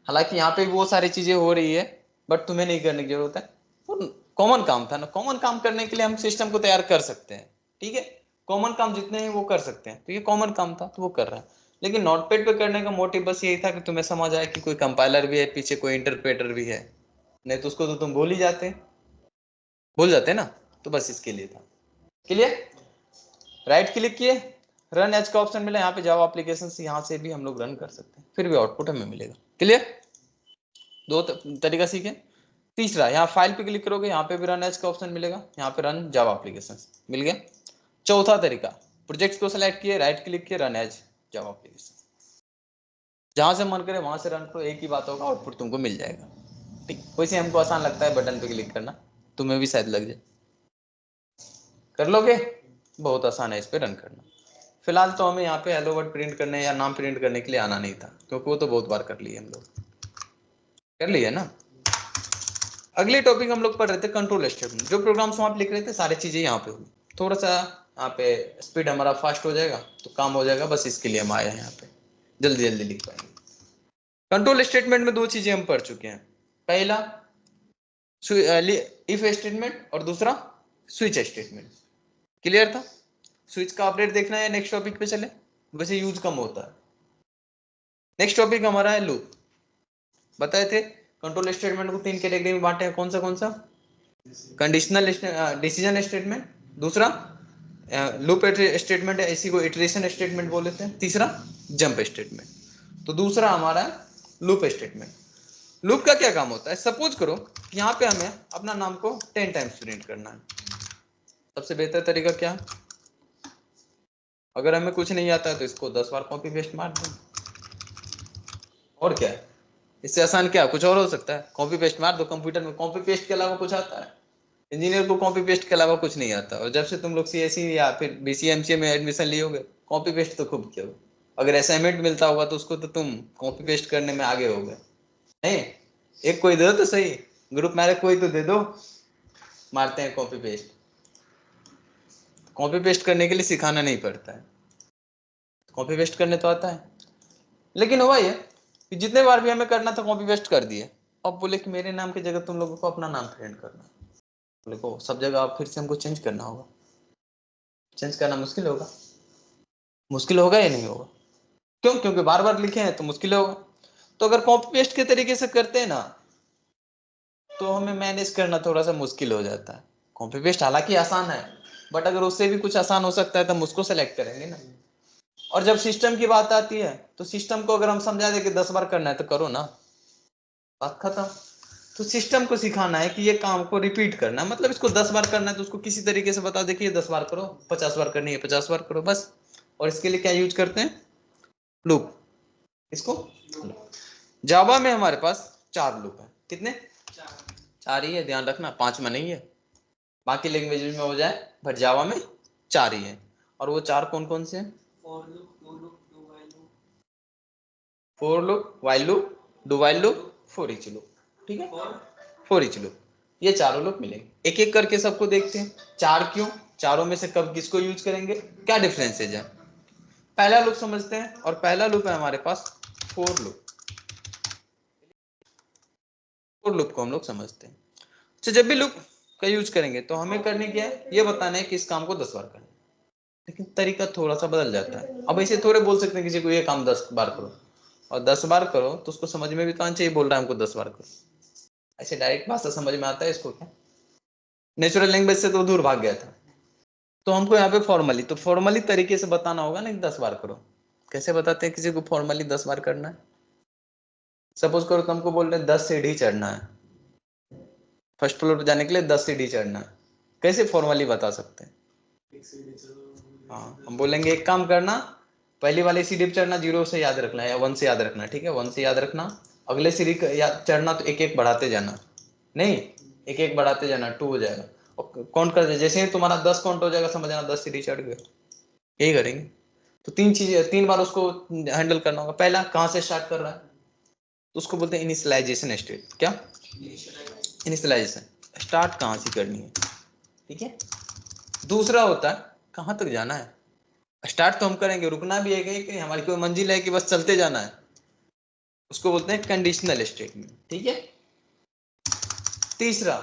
S1: हालांकि यहाँ पे वो सारी चीजें हो रही है, बट तुम्हें नहीं करने की जरूरत है। तो कॉमन काम था ना, कॉमन काम करने के लिए हम सिस्टम को तैयार कर सकते हैं। ठीक है, कॉमन काम जितने हैं वो कर सकते हैं, तो ये कॉमन काम था तो वो कर रहा है। लेकिन नोटपैड पे करने का मोटिव बस यही था कि तुम्हें समझ आए कि कोई कंपाइलर भी है पीछे, कोई इंटरप्रेटर भी है, नहीं तो उसको तो तुम भूल जाते ना। तो बस इसके लिए था। क्लियर, राइट क्लिक किए, रन एज का ऑप्शन मिला, यहाँ पे जावा एप्लीकेशन से यहाँ से भी हम लोग रन कर सकते हैं, फिर भी आउटपुट हमें मिलेगा। क्लियर, दो तरीका सीखे। तीसरा, यहाँ फाइल पे क्लिक करोगे, यहाँ पे भी रन एज का ऑप्शन मिलेगा, यहाँ पे रन जावा एप्लीकेशन मिल गया। चौथा तरीका, प्रोजेक्ट को सेलेक्ट किए, राइट क्लिक किए, रन एज जावा एप्लीकेशन, जहां से मन करे वहां से रन करो, एक ही बात होगा, आउटपुट तुमको मिल जाएगा। ठीक, वैसे हमको आसान लगता है बटन पे क्लिक करना, तुम्हें भी शायद लग जाए, कर लोगे, बहुत आसान है इस पे रन करना। फिलहाल तो हमें यहाँ पे हेलो वर्ड प्रिंट करने या नाम प्रिंट करने के लिए आना नहीं था, क्योंकि वो तो बहुत बार कर लिए हम लोग, कर लिए ना। अगले टॉपिक हम लोग पढ़ रहे थे कंट्रोल स्टेटमेंट, जो प्रोग्राम्स हम आप लिख रहे थे सारी चीजें यहाँ पे होगी, थोड़ा सा यहाँ पे स्पीड हमारा फास्ट हो जाएगा तो काम हो जाएगा, बस इसके लिए हम आए हैं यहाँ पे, जल्दी जल्दी लिख पाएंगे। कंट्रोल स्टेटमेंट में दो चीजें हम पढ़ चुके हैं, पहला इफ स्टेटमेंट और दूसरा स्विच स्टेटमेंट, क्लियर था। स्विच का अपडेट देखना है, नेक्स्ट टॉपिक पे चले, वैसे यूज कम होता है। नेक्स्ट टॉपिक हमारा है लूप, बताए थे कंट्रोल स्टेटमेंट को 3 कैटेगरी में बांटे हैं, कौन सा कंडीशनल डिसीजन स्टेटमेंट, दूसरा लूप स्टेटमेंट है, इसी को इटरेशन स्टेटमेंट बोल लेते हैं, तीसरा जंप स्टेटमेंट। तो दूसरा हमारा लूप स्टेटमेंट। लूप का क्या काम होता है, सपोज करो कि यहाँ पे हमें अपना नाम को 10 टाइम्स प्रिंट करना है, सबसे बेहतर तरीका क्या है, अगर हमें कुछ नहीं आता है तो इसको 10 बार कॉपी पेस्ट मार दो, और क्या है, इससे आसान क्या कुछ और हो सकता है, कॉपी पेस्ट मार दो। कंप्यूटर में कॉपी पेस्ट के अलावा कुछ आता है, इंजीनियर को कॉपी पेस्ट के अलावा कुछ नहीं आता, और जब से तुम लोग सीएसई या फिर बीसीएमसीए में एडमिशन लिए होगे, कॉपी पेस्ट तो खूब किया होगा, अगर असाइनमेंट मिलता होगा तो उसको तो तुम कॉपी पेस्ट करने में आगे हो गए, नहीं एक कोई दे दो तो सही, ग्रुप में कोई तो दे दो, मारते हैं कॉपी पेस्ट। कॉपी पेस्ट करने के लिए सिखाना नहीं पड़ता है, कॉपी पेस्ट करने तो आता है, लेकिन हुआ ये कि जितने बार भी हमें करना था कॉपी पेस्ट कर दिए, अब बोले कि मेरे नाम की जगह तुम लोगों को अपना नाम प्रिंट करना, बोले को सब जगह आप फिर से हमको चेंज करना होगा, चेंज करना मुश्किल होगा, मुश्किल होगा या नहीं होगा, क्यों, क्योंकि बार बार लिखे हैं तो मुश्किल होगा। तो अगर कॉपी पेस्ट के तरीके से करते हैं ना तो हमें मैनेज करना थोड़ा सा मुश्किल हो जाता है। कॉपी पेस्ट हालांकि आसान है, बट अगर उससे भी कुछ आसान हो सकता है तो हम उसको सेलेक्ट करेंगे ना। और जब सिस्टम की बात आती है तो सिस्टम को अगर हम समझा दें कि 10 बार करना है तो करो ना, बात खत्म। तो सिस्टम को सिखाना है कि ये काम को रिपीट करना है, मतलब इसको 10 बार करना है तो उसको किसी तरीके से बता दे कि ये 10 बार करो, 50 बार करनी है 50 बार करो बस। और इसके लिए क्या यूज करते हैं, लूप। इसको जावा में हमारे पास 4 लूप है, कितने, 4 ही है, ध्यान रखना 5 में नहीं है, बाकी लैंग्वेज में हो जाए बट जावा में 4 ही है। और वो 4 कौन कौन से हैं, for loop, while loop, do while loop, for each loop, ठीक है, फॉर ईच लूप, ये चारों लूप मिलेंगे। एक एक करके सबको देखते हैं, 4 क्यों, चारों में से कब किसको यूज करेंगे, क्या डिफरेंसेज है। पहला लूप समझते हैं, और पहला लूप है हमारे पास फॉर लूप, फॉर लूप को हम लोग समझते हैं। तो जब भी लूप का यूज करेंगे तो हमें करने क्या है, ये बताना है कि इस काम को 10 बार करना है, लेकिन तरीका थोड़ा सा बदल जाता है। अब ऐसे थोड़े बोल सकते हैं किसी को ये काम 10 बार करो, और 10 बार करो तो उसको समझ में भी तो आना चाहिए, बोल रहा है हमको 10 बार करो, ऐसे डायरेक्ट भाषा समझ में आता है इसको क्या, नेचुरल लैंग्वेज से तो दूर भाग गया था। तो हमको यहाँ पे फॉर्मली, तो फॉर्मली तरीके से बताना होगा ना कि 10 बार करो। कैसे बताते हैं किसी को फॉर्मली 10 बार करना है, सपोज करो तुमको बोल रहे हैं 10 सीढ़ी चढ़ना है, फर्स्ट फ्लोर पे जाने के लिए 10 सीढ़ी चढ़ना है, कैसे फॉर्मली बता सकते हैं, हाँ हम बोलेंगे एक काम करना, पहली वाली सीढ़ी पे चढ़ना 0 से याद रखना या 1 से याद रखना, ठीक है 1 से याद रखना, अगले सीढ़ी चढ़ना तो एक एक बढ़ाते जाना, नहीं एक एक बढ़ाते जाना, 2 हो जाएगा, और काउंट कर दे, जैसे ही तुम्हारा 10 काउंट हो जाएगा समझ जाना 10 सीढ़ी चढ़ गए, यही करेंगे। तो 3 चीजें 3 बार उसको हैंडल करना होगा। पहला कहाँ से स्टार्ट कर रहा है, तो उसको बोलते हैं इनिशियलाइजेशन स्टेट, क्या इनिशियलाइजेशन, स्टार्ट कहाँ से करनी है, ठीक है। दूसरा होता है कहाँ तक जाना है, स्टार्ट तो हम करेंगे, रुकना भी है कि हमारी कोई मंजिल है कि बस चलते जाना है, उसको बोलते हैं कंडीशनल स्टेटमेंट, ठीक है। तीसरा,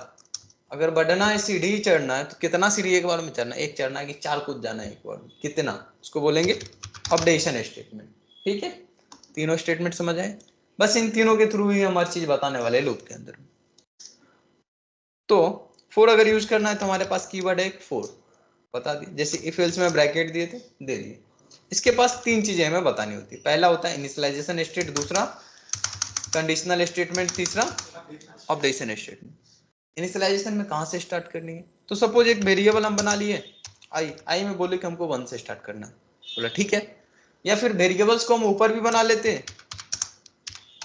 S1: अगर बढ़ना है सीढ़ी चढ़ना है तो कितना सीढ़ी एक बार में चढ़ना है, एक चढ़ना है कि 4 कूद जाना है एक बार में, कितना, उसको बोलेंगे अपडेशन स्टेटमेंट, ठीक है। तीनों स्टेटमेंट समझ आए, बस इन तीनों के थ्रू ही हम हर चीज बताने वाले लूप के अंदर। तो फॉर अगर यूज करना है तो हमारे पास कीवर्ड है एक फॉर, बता दिए, जैसे इफ एल्स में ब्रैकेट दिए थे दे दिए। इसके पास 3 चीजें हमें बतानी होती है, पहला होता है इनिशियलाइजेशन स्टेट, दूसरा कंडीशनल स्टेटमेंट, तीसरा अपडेशन स्टेटमेंट। इनिशियलाइजेशन में कहां से स्टार्ट करनी है, तो सपोज एक वेरिएबल हम बना लिए, आई में बोले कि हमको 1 से स्टार्ट करना है, बोला ठीक है। या फिर वेरिएबल्स को हम ऊपर भी बना लेते,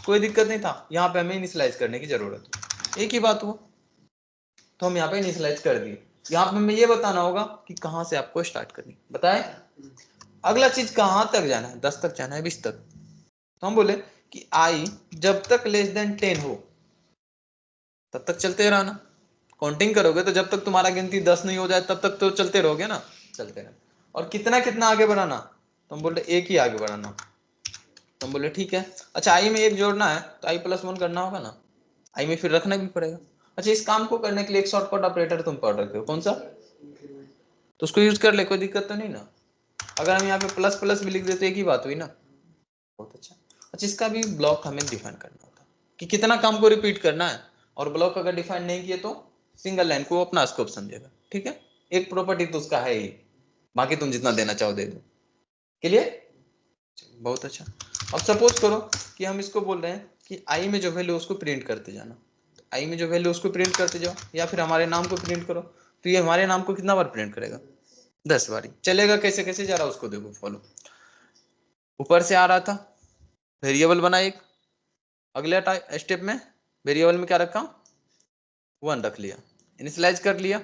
S1: कोई दिक्कत नहीं था, यहाँ पे हमें इनिशियलाइज करने की जरूरत, एक ही बात हुआ, तो हम यहाँ पे इनिशियलाइज कर दिए। यहाँ पे हमें ये बताना होगा कि कहाँ से आपको स्टार्ट करनी, बताए। अगला चीज कहाँ तक जाना है, 10 तक जाना है, 20 तक। तो हम बोले कि आई जब तक लेस देन 10 हो तब तक चलते रहना, काउंटिंग करोगे तो जब तक तुम्हारा गिनती 10 नहीं हो जाए तब तक तो चलते रहोगे ना, चलते रहे। और कितना कितना आगे बढ़ाना, तो हम बोले एक ही आगे बढ़ाना, तो हम बोले ठीक है। अच्छा आई में एक जोड़ना है तो आई प्लस 1 करना होगा ना, आई में फिर रखना भी पड़ेगा। अच्छा इस काम को करने के लिए एक शॉर्टकट ऑपरेटर तुम पढ़ रखे हो, कौन सा, तो उसको यूज कर ले, कोई दिक्कत तो नहीं ना। अगर हम यहाँ पे प्लस प्लस भी लिख देते तो एक ही बात हुई ना, बहुत अच्छा। अच्छा इसका भी ब्लॉक हमें डिफाइन करना होता है कि कितना काम को रिपीट करना है, और ब्लॉक अगर डिफाइन नहीं किए तो सिंगल लाइन को अपना स्कोप समझेगा, ठीक है। एक प्रॉपर्टी तो उसका है ही, बाकी तुम जितना देना चाहो दे दो, क्लियर, बहुत अच्छा। अब सपोज करो कि हम इसको बोल रहे हैं कि आई में जो वैल्यू उसको प्रिंट करते जाना, आई में जो वैल्यू उसको प्रिंट करते जाओ, या फिर हमारे नाम को प्रिंट करो, तो ये हमारे नाम को कितना बार प्रिंट करेगा, 10 बार चलेगा। कैसे कैसे जा रहा उसको देखो, फॉलो। ऊपर से आ रहा था, वेरिएबल बना एक, अगले स्टेप में वेरिएबल में क्या रखा, 1 रख लिया, इनिशियलाइज कर लिया।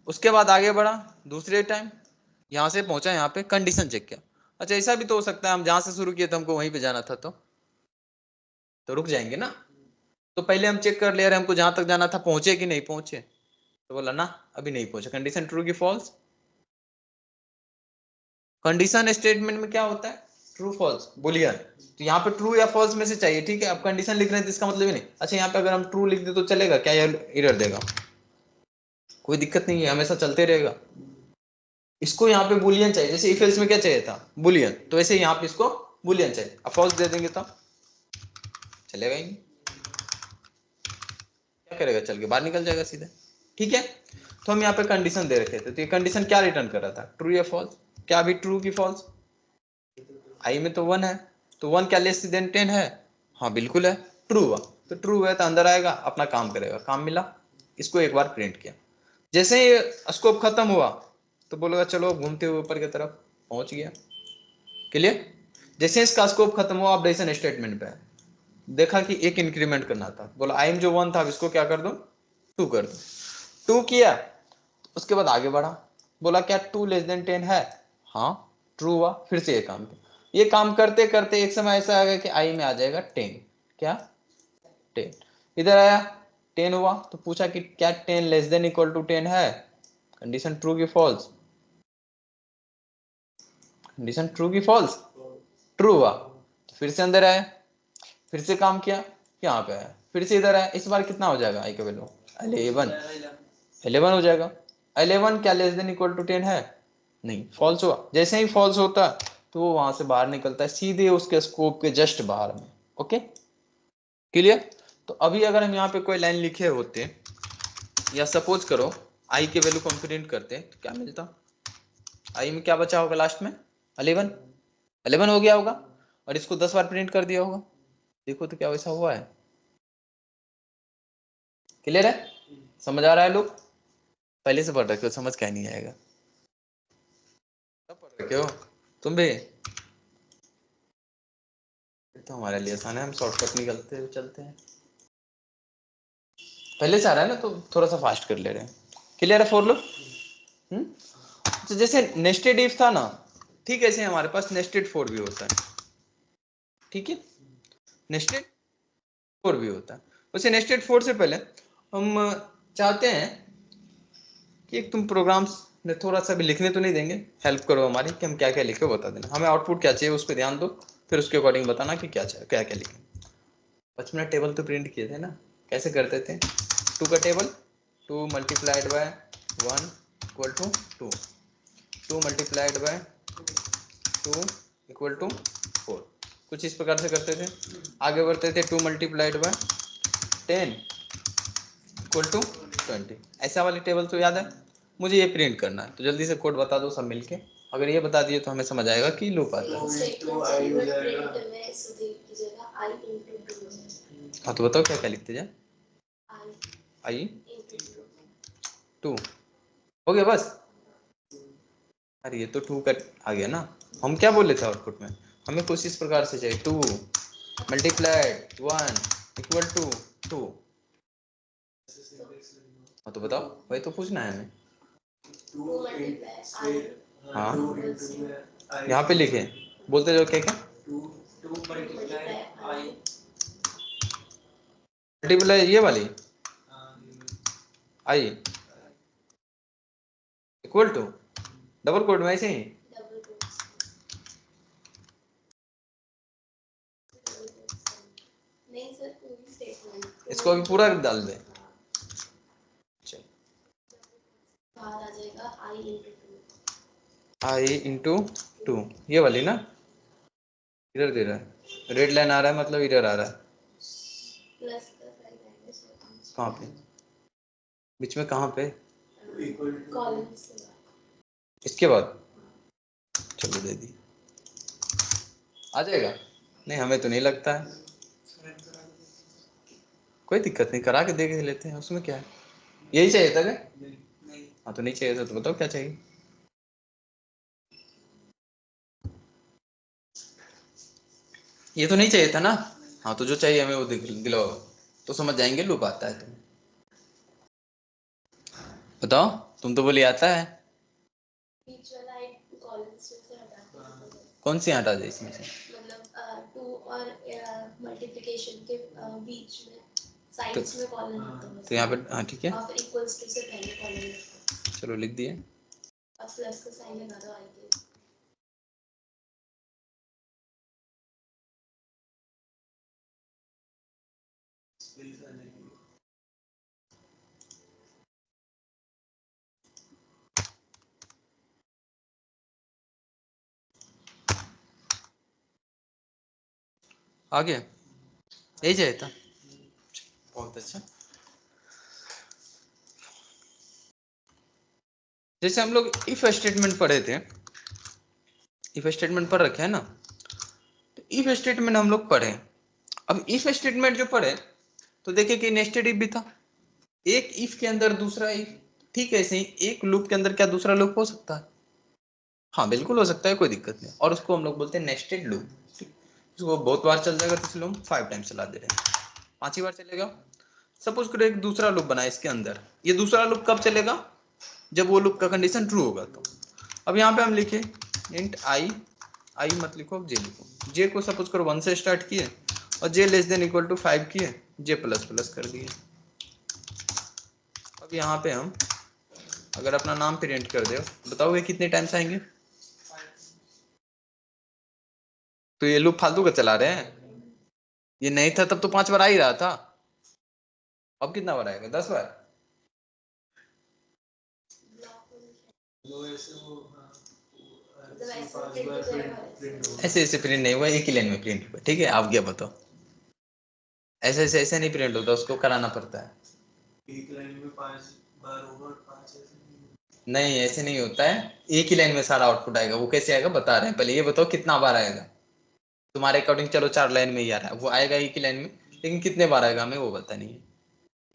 S1: उसके बाद आगे बढ़ा, दूसरे टाइम यहां से पहुंचा, यहाँ पे कंडीशन चेक किया। अच्छा ऐसा भी तो हो सकता है हम जहां से शुरू किए थे हमको वहीं पे जाना था, तो रुक जाएंगे ना। तो पहले हम चेक कर ले रहे हमको जहां तक जाना था पहुंचे कि नहीं पहुंचे, तो बोला ना अभी नहीं पहुंचे, कंडीशन ट्रू की फॉल्स। कंडीशन स्टेटमेंट में क्या होता है, ट्रू फॉल्स बुलियन, तो यहाँ पे ट्रू या फॉल्स में से चाहिए, ठीक है। अब कंडीशन लिख रहे हैं तो इसका मतलब ही नहीं। अच्छा यहाँ पे अगर हम ट्रू लिख दे तो चलेगा क्या, एरर देगा, कोई दिक्कत नहीं है, हमेशा चलते रहेगा। इसको यहाँ पे बुलियन चाहिए, जैसे इफ एल्स में क्या चाहिए था, बुलियन, तो ऐसे यहाँ पे इसको बुलियन चाहिए। अब फॉल्स दे देंगे तो चलेगा ही नहीं, क्या करेगा, चल के बाहर निकल जाएगा सीधे, ठीक है। तो हम यहाँ पे कंडीशन दे रखे थे, तो ये कंडीशन क्या रिटर्न कर रहा था, ट्रू या फॉल्स, क्या अभी ट्रू की फॉल्स, आई में तो 1 है, तो 1 क्या लेस देन 10 है, हाँ बिल्कुल है, ट्रू हुआ, तो ट्रू है तो अंदर आएगा अपना काम करेगा, काम मिला, इसको एक बार प्रिंट किया। जैसे ही स्कोप खत्म हुआ तो बोलेगा चलो घूमते हुए ऊपर की तरफ पहुंच गया, क्लियर। जैसे इसका स्कोप खत्म हुआ, अपडेशन स्टेटमेंट पे देखा कि एक इंक्रीमेंट करना था, बोला आई एम जो 1 था इसको क्या कर दो, 2 कर दो, 2 किया। उसके बाद आगे बढ़ा, बोला क्या 2 लेस देन 10 है, हाँ ट्रू हुआ, फिर से ये काम किया। ये काम करते करते एक समय ऐसा आ गया कि आई में आ जाएगा 10, क्या 10, इधर आया 10 हुआ, तो पूछा कि क्या 10 लेस देन इक्वल टू 10 है, कंडीशन ट्रू की फॉल्स, कंडीशन ट्रू की फॉल्स, ट्रू हुआ, तो फिर से अंदर आया, फिर से काम किया, यहाँ पे आया, फिर से इधर आया, इस बार कितना हो जाएगा आई का वैल्यू 11 हो जाएगा। 11 क्या लेस देन इक्वल टू 10 है, नहीं, फॉल्स हुआ। जैसे ही फॉल्स होता तो वो वहां से बाहर निकलता है सीधे उसके स्कोप के जस्ट बाहर में, ओके क्लियर। तो अभी अगर हम यहाँ पे कोई लाइन लिखे होते, या सपोज करो आई के वैल्यू को हम प्रिंट करते तो क्या मिलता, आई में क्या बचा होगा लास्ट में 11 हो गया होगा, और इसको 10 बार प्रिंट कर दिया होगा, देखो तो क्या वैसा हुआ है, क्लियर है, समझ आ रहा है लोग, पहले से पढ़ रखे हो, समझ क्या नहीं आएगा, सब पढ़ रखे हो तुम भी, तो हमारे लिए आसान है, हम शॉर्टकट निकलते हुए चलते हैं, पहले से आ रहा है ना तो थोड़ा सा फास्ट कर ले रहे हैं, क्लियर है फॉर लो। तो जैसे नेस्टेड इफ था ना, ठीक ऐसे हमारे पास नेस्टेड फॉर भी होता है, ठीक है, नेस्टेड फॉर भी होता है। वैसे नेस्टेड फॉर से पहले हम चाहते हैं कि एक तुम प्रोग्राम्स ने थोड़ा सा भी लिखने तो नहीं देंगे, हेल्प करो हमारी कि हम क्या क्या लिखे बता देना, हमें आउटपुट क्या चाहिए उस पर ध्यान दो, फिर उसके अकॉर्डिंग बताना कि क्या चाहिए, क्या क्या लिखें। बचपन में टेबल तो प्रिंट किए थे ना, कैसे करते थे, 2 का table, 2 multiplied by 1 equal to 2, 2 multiplied by 2 equal to 4, कुछ इस प्रकार से करते थे। आगे बढ़ते थे 2 मल्टीप्लाइड बाय 10 इक्वल टू 20, ऐसा वाली टेबल तो याद है। मुझे ये प्रिंट करना है, तो जल्दी से कोड बता दो सब मिलके, अगर ये बता दिए तो हमें समझ आएगा कि लूप आता है। हाँ तो बताओ क्या क्या लिखते जाए, आई 2 हो गया बस, अरे ये तो 2 का आ गया ना, हम क्या बोले थे आउटपुट में, हमें कुछ इस प्रकार से चाहिए 2 मल्टीप्लाइड 1 इक्वल टू 2। हाँ तो बताओ, वही तो पूछना है हमें। हाँ यहाँ पे लिखे, बोलते जाओ क्या क्या। मल्टीप्लाई ये वाली I equal to double quote में ऐसे ही। इसको अभी पूरा डाल दे, आई इंटू 2, ये वाली ना, इधर दे रहा है, रेड लाइन आ रहा है मतलब इधर आ रहा है। कहाँ पे, बीच में कहाँ पे, इसके बाद, चलो दे दी, आ जाएगा। नहीं हमें तो नहीं लगता है, कोई दिक्कत नहीं, करा के देख लेते हैं, उसमें क्या है। यही चाहिए था क्या? हाँ तो नहीं चाहिए था तो बताओ क्या चाहिए। ये तो नहीं चाहिए था ना, हाँ तो जो चाहिए हमें वो दिलाओ, तो समझ जाएंगे लूप आता है तुम्हें। बताओ, तुम तो बोली आता है, कौन सी हटा दे इसमें से, मतलब 2 और मल्टीप्लिकेशन के बीच में साइड्स में कॉलन होता है, तो यहाँ पे हाँ ठीक है, और इक्वल्स टू से पहले कॉलन, चलो लिख दिए, अब प्लस का साइन लगा दो आई के। आ गया, यही चाहिए था, बहुत अच्छा। जैसे हम लोग इफ स्टेटमेंट पढ़े थे, इफ स्टेटमेंट पढ़ रखे है ना, तो इफ स्टेटमेंट हम लोग पढ़े, अब इफ स्टेटमेंट जो पढ़े तो देखे कि नेस्टेड इफ भी था, एक इफ के अंदर दूसरा इफ, ठीक है, ऐसे ही एक लूप के अंदर क्या दूसरा लूप हो सकता है, हाँ बिल्कुल हो सकता है, कोई दिक्कत नहीं, और उसको हम लोग बोलते हैं नेस्टेड लूप। इसको बहुत बार चल जाएगा तो इसलिए हम 5 टाइम चला दे रहे हैं, 5 ही बार चलेगा। सपोज करो एक दूसरा लूप बना इसके अंदर, ये दूसरा लूप कब चलेगा, जब वो लूप का कंडीशन ट्रू होगा। तो अब यहाँ पे हम लिखे इंट आई, आई मत लिखो जे लिखो, जे को सपोज करो 1 से स्टार्ट किए और जे लेस देन इक्वल टू 5 किए, जे प्लस प्लस कर दिए। अब यहाँ पे हम अगर अपना नाम प्रिंट कर दे, बताओगे कितने टाइम्स आएंगे, तो ये लूप फालतू का चला रहे हैं, ये नहीं था तब तो 5 बार आ ही रहा था, अब कितना बार आएगा, 10 बार। ऐसे ऐसे प्रिंट नहीं हुआ, एक ही लाइन में प्रिंट हुआ, ठीक है। आप क्या बताओ, ऐसे ऐसे ऐसे नहीं प्रिंट होता, उसको कराना पड़ता है, एक लाइन में 5 बार होगा, 5 नहीं ऐसे नहीं होता है, एक ही लाइन में सारा आउटपुट आएगा। वो कैसे आएगा बता रहे हैं, पहले ये बताओ कितना बार आएगा तुम्हारे अकॉर्डिंग, चलो 4 लाइन में ही आ रहा है, वो आएगा एक ही लाइन में, लेकिन कितने बार आएगा हमें वो पता नहीं है।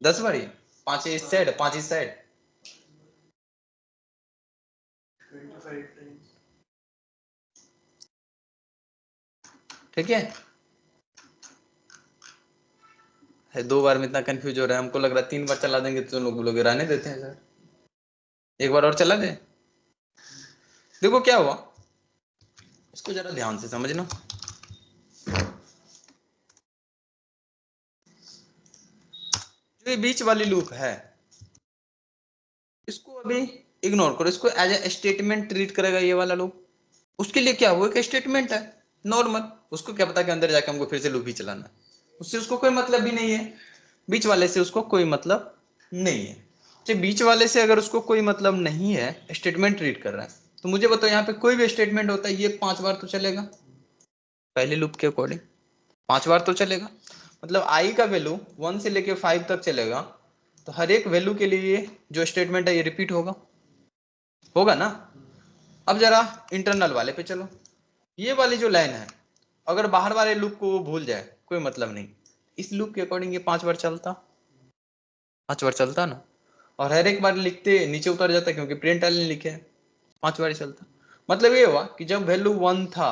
S1: 10 बार ही, 5 इस साइड 5 इस साइड, 25 ठीक है। 2 बार में इतना कंफ्यूज हो रहा है, हमको लग रहा है 3 बार चला देंगे तो लोग बोलोगे रहने देते हैं सर, एक बार और चला दे। देखो क्या हुआ, इसको जरा ध्यान से समझना, जो ये बीच वाली लूप है इसको अभी इग्नोर करो, इसको एज ए स्टेटमेंट ट्रीट करेगा ये वाला लूप। उसके लिए क्या हुआ कि स्टेटमेंट है नॉर्मल, उसको क्या पता कि अंदर जाके हमको फिर से लूप ही चलाना है, उससे उसको कोई मतलब भी नहीं है, बीच वाले से उसको कोई मतलब नहीं है। तो बीच वाले से अगर उसको कोई मतलब नहीं है, स्टेटमेंट ट्रीट कर रहा है, तो मुझे बताओ यहाँ पे कोई भी स्टेटमेंट होता है ये 5 बार तो चलेगा, पहले लूप के अकॉर्डिंग 5 बार तो चलेगा, मतलब आई का वैल्यू 1 से लेके 5 तक चलेगा, तो हर एक वैल्यू के लिए जो स्टेटमेंट है ये रिपीट होगा, होगा ना। अब जरा इंटरनल वाले पे चलो, ये वाली जो लाइन है अगर बाहर वाले लूप को वो भूल जाए कोई मतलब नहीं, इस लूप के अकॉर्डिंग ये 5 बार चलता, 5 बार चलता ना, और हर एक बार लिखते नीचे उतर जाता क्योंकि प्रिंट वाले ने लिखे है, 5 बार ही चलता। मतलब ये हुआ कि जब वैल्यू 1 था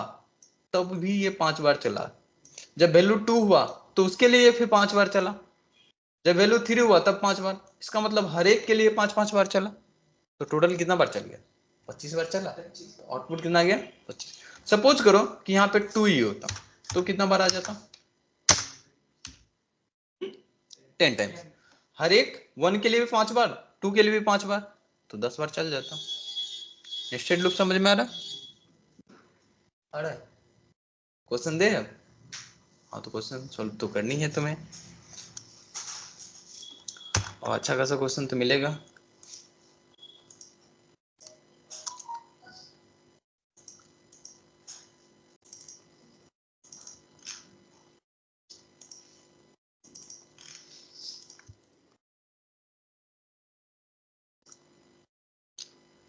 S1: तब भी ये 5 बार चला, जब वैल्यू 2 हुआ तो उसके लिए फिर 5 बार चला, जब वैल्यू 3 हुआ तब 5 बार। इसका मतलब हर एक के लिए 5-5 बार चला, तो टोटल कितना बार चल गया? 25 बार चला। आउटपुट कितना आ गया? 25। सपोज करो कि यहाँ पे 2 ही होता तो कितना बार आ जाता? 10 टाइम्स। हर एक 1 के लिए भी 5 बार, 2 के लिए भी 5 बार, तो 10 बार चल जाता। नेस्टेड लूप समझ में आ रहा है? क्वेश्चन दे अब? हाँ तो क्वेश्चन सॉल्व तो करनी है तुम्हें, और अच्छा खासा क्वेश्चन तो मिलेगा।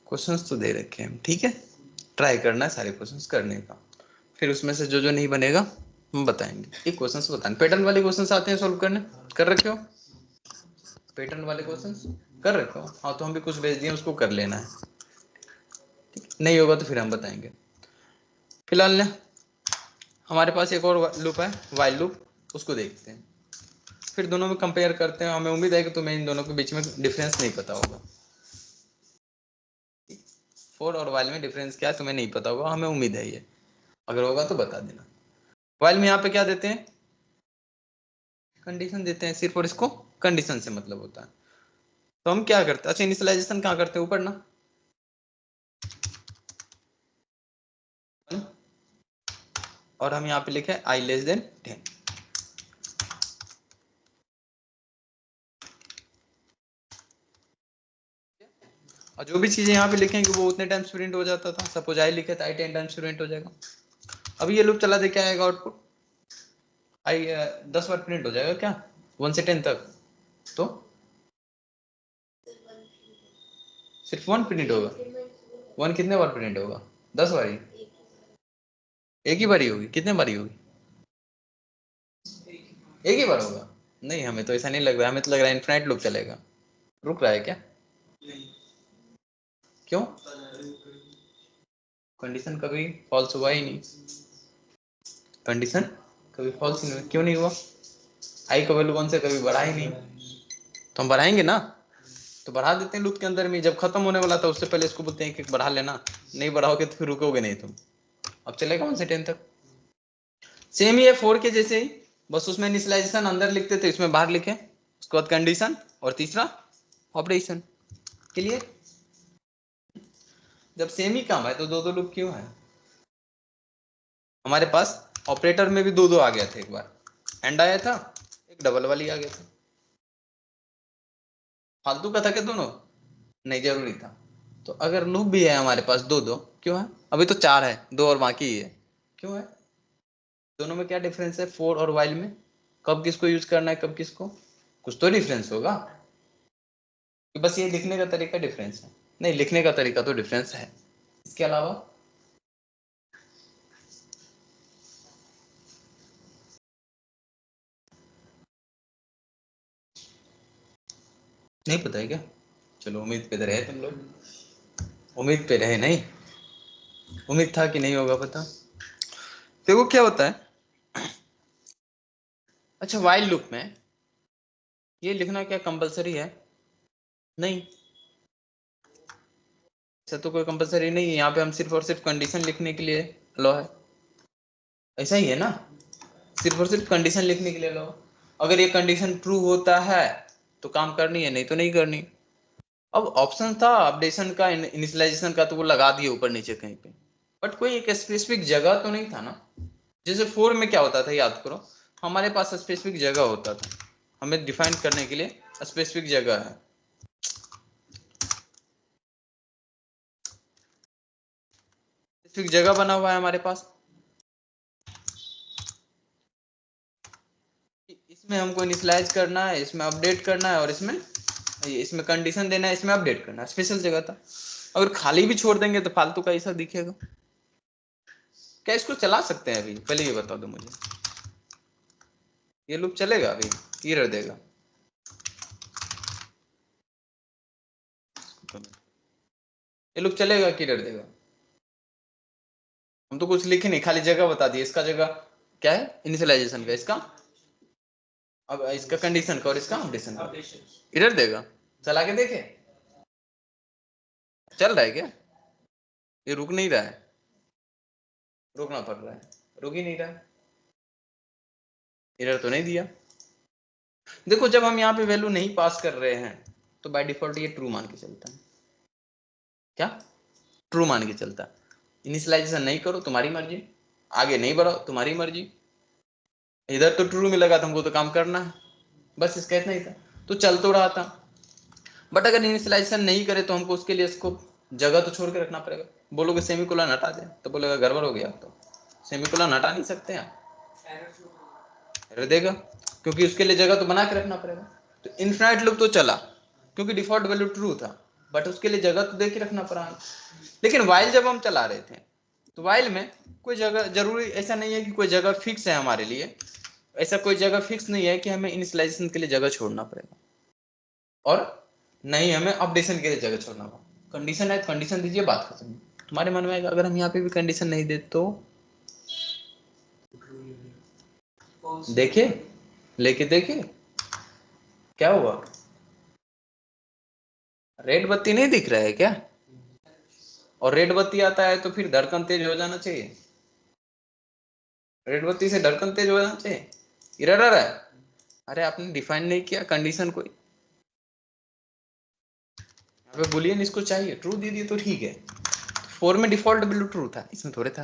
S1: क्वेश्चंस तो दे रखे हैं, ठीक है, ट्राई करना है सारे क्वेश्चंस करने का, फिर उसमें से जो जो नहीं बनेगा हम बताएंगे। एक क्वेश्चंस बताएं, पैटर्न वाले क्वेश्चंस आते हैं सॉल्व करने, कर रखे हो? पैटर्न वाले क्वेश्चंस कर रखे हो? हाँ तो हम भी कुछ भेज दिए, उसको कर लेना है, नहीं होगा तो फिर हम बताएंगे। फिलहाल ना हमारे पास एक और लूप है, वाइल लूप, उसको देखते हैं, फिर दोनों में कंपेयर करते हैं। हमें उम्मीद है कि तुम्हें इन दोनों के बीच में डिफरेंस नहीं पता होगा। फोर और वाइल में डिफरेंस क्या है तुम्हें नहीं पता होगा, हमें उम्मीद है ये, अगर होगा तो बता देना। वाइल में यहाँ पे क्या देते हैं? कंडीशन देते हैं सिर्फ, और इसको कंडीशन से मतलब होता है। तो हम क्या करते हैं? अच्छा, इनिशियलाइजेशन कहाँ करते हैं? ऊपर ना, और हम यहाँ पे लिखे i लेस देन 10। और जो भी चीजें यहाँ पे लिखेंगे वो उतने टाइम्स प्रिंट हो जाता था। सपोज i लिखे तो i 10 टाइम्स प्रिंट हो जाएगा। अब ये लूप चला दे, क्या आएगा आउटपुट? i 10 बार प्रिंट हो जाएगा क्या, 1 से 10 तक? तो सिर्फ 1 प्रिंट होगा। 1 कितने बार प्रिंट होगा? 10 बारी? एक ही बारी होगी? कितने बारी होगी? एक ही बार होगा? नहीं, हमें तो ऐसा नहीं लग रहा, हमें तो लग रहा है इनफिनाइट लूप चलेगा। रुक रहा है क्या? क्यों? कंडीशन कभी फॉल्स हुआ ही नहीं। कंडीशन कभी फॉल्स नहीं हुआ, क्यों नहीं हुआ? आई का वैल्यू 1 से कभी बढ़ा ही नहीं, तो हम बढ़ाएंगे ना, तो बढ़ा देते हैं लूप के अंदर में। जब खत्म होने वाला था उससे पहले इसको बोलते हैं कि बढ़ा लेना, नहीं बढ़ाओगे तो फिर रुकोगे नहीं तुम। अब चलेगा 1 से 10 तक। सेम ही है 4 के जैसे ही, बस उसमें इनिशियलाइजेशन अंदर लिखते थे, इसमें बाहर लिखे, उसके बाद कंडीशन, और तीसरा ऑपरेशन। क्लियर? जब सेम ही काम है तो दो दो लूप क्यों है? हमारे पास ऑपरेटर में भी दो दो आ गया था, एक बार एंड आया था, एक डबल वाली आ गया था। फालतू का था क्या दोनों? नहीं, जरूरी था। तो अगर लूप भी है हमारे पास दो दो, क्यों है? अभी तो 4 है, 2 और बाकी ही है, क्यों है? दोनों में क्या डिफरेंस है? फोर और वाइल में कब किसको यूज करना है, कब किसको? कुछ तो डिफरेंस होगा, कि बस ये लिखने का तरीका डिफरेंस है? नहीं, लिखने का तरीका तो डिफरेंस है, इसके अलावा नहीं पता है क्या? चलो, उम्मीद पे रहे तुम लोग, उम्मीद पे रहे। नहीं, उम्मीद था कि नहीं होगा पता। देखो क्या होता है। अच्छा, वाइल लूप में ये लिखना क्या कंपलसरी है? नहीं, ऐसा तो कोई कंपलसरी नहीं है। यहाँ पे हम सिर्फ और सिर्फ कंडीशन लिखने के लिए अलो है, ऐसा ही है ना? सिर्फ और सिर्फ कंडीशन लिखने के लिए अलो। अगर ये कंडीशन ट्रू होता है तो काम करनी है, नहीं तो नहीं करनी। अब ऑप्शन था अपडेशन का, इनिशियलाइजेशन का, तो वो लगा दिए ऊपर नीचे कहीं पे, बट कोई एक स्पेसिफिक जगह तो नहीं था ना। जैसे 4 में क्या होता था, याद करो, हमारे पास स्पेसिफिक जगह होता था, हमें डिफाइन करने के लिए स्पेसिफिक जगह है। स्पेसिफिक जगह बना हुआ है हमारे पास, इसमें हमको इनिशियलाइज करना है, इसमें अपडेट करना है, और इसमें कंडीशन देना है, इसमें अपडेट करना है। स्पेशल जगह था। अगर खाली भी छोड़ देंगे तो फालतू का ऐसा दिखेगा। क्या इसको चला सकते हैं अभी? पहले ये बता दो मुझे, ये लूप चलेगा अभी? एरर देगा? ये लूप चलेगा कि एरर देगा? हम तो कुछ लिखे नहीं, खाली जगह बता दिए। इसका जगह क्या है इनिशियलाइजेशन का, इसका अब इसका कंडीशन का और इसका अपडेशन का इधर देगा। चला के देखे चल रहा है क्या? ये रुक नहीं रहा है, रुकना पड़ रहा है, रुक ही नहीं रहा है। एरर तो नहीं दिया। देखो जब हम यहाँ पे वैल्यू नहीं पास कर रहे हैं तो बाय डिफॉल्ट ये ट्रू मान के चलता है। क्या ट्रू मान के चलता है। इनिशियलाइजेशन नहीं करो तुम्हारी मर्जी, आगे नहीं बढ़ो तुम्हारी मर्जी। इधर तो ट्रू मिलेगा तो हमको तो काम करना है, बस इसका इतना ही था, तो चल तो रहा था। बट अगर इनिशियलाइजेशन नहीं करे तो हमको उसके लिए इसको जगह तो छोड़ के रखना पड़ेगा। बोलोगे सेमीकोलन हटा दे तो बोलेगा गड़बड़ हो गया, तो सेमीकोलन हटा नहीं सकते हैं, एरर देगा, क्योंकि उसके लिए जगह तो बना के रखना पड़ेगा। तो इनफाइनाइट लूप तो चला क्योंकि डिफॉल्ट वैल्यू ट्रू था, बट उसके लिए जगह तो दे के रखना पड़ा। लेकिन वाइल जब हम चला रहे थे तो वाइल में कोई जगह जरूरी ऐसा नहीं है कि कोई जगह फिक्स है हमारे लिए, ऐसा कोई जगह फिक्स नहीं है कि हमें इनिशियलाइजेशन के लिए जगह छोड़ना पड़ेगा और नहीं हमें अपडेशन के लिए जगह छोड़ना पड़ेगा। कंडीशन है, कंडीशन दीजिए, बात खत्म। तुम्हारे मन में आएगा अगर हम यहाँ पे भी कंडीशन नहीं दे तो देखे लेके देखे क्या हुआ, रेड बत्ती नहीं दिख रहा है क्या? और रेड बत्ती आता है तो फिर धड़कन तेज हो जाना चाहिए, रेड बत्ती से धड़कन तेज हो जाना चाहिए। एरर आ रहा है, अरे आपने डिफाइन नहीं किया कंडीशन कोई। यहाँ पे बुलियन इसको चाहिए, ट्रू दे दिए तो ठीक है। 4 में डिफॉल्ट वैल्यू ट्रू था, इसमें थोड़े था,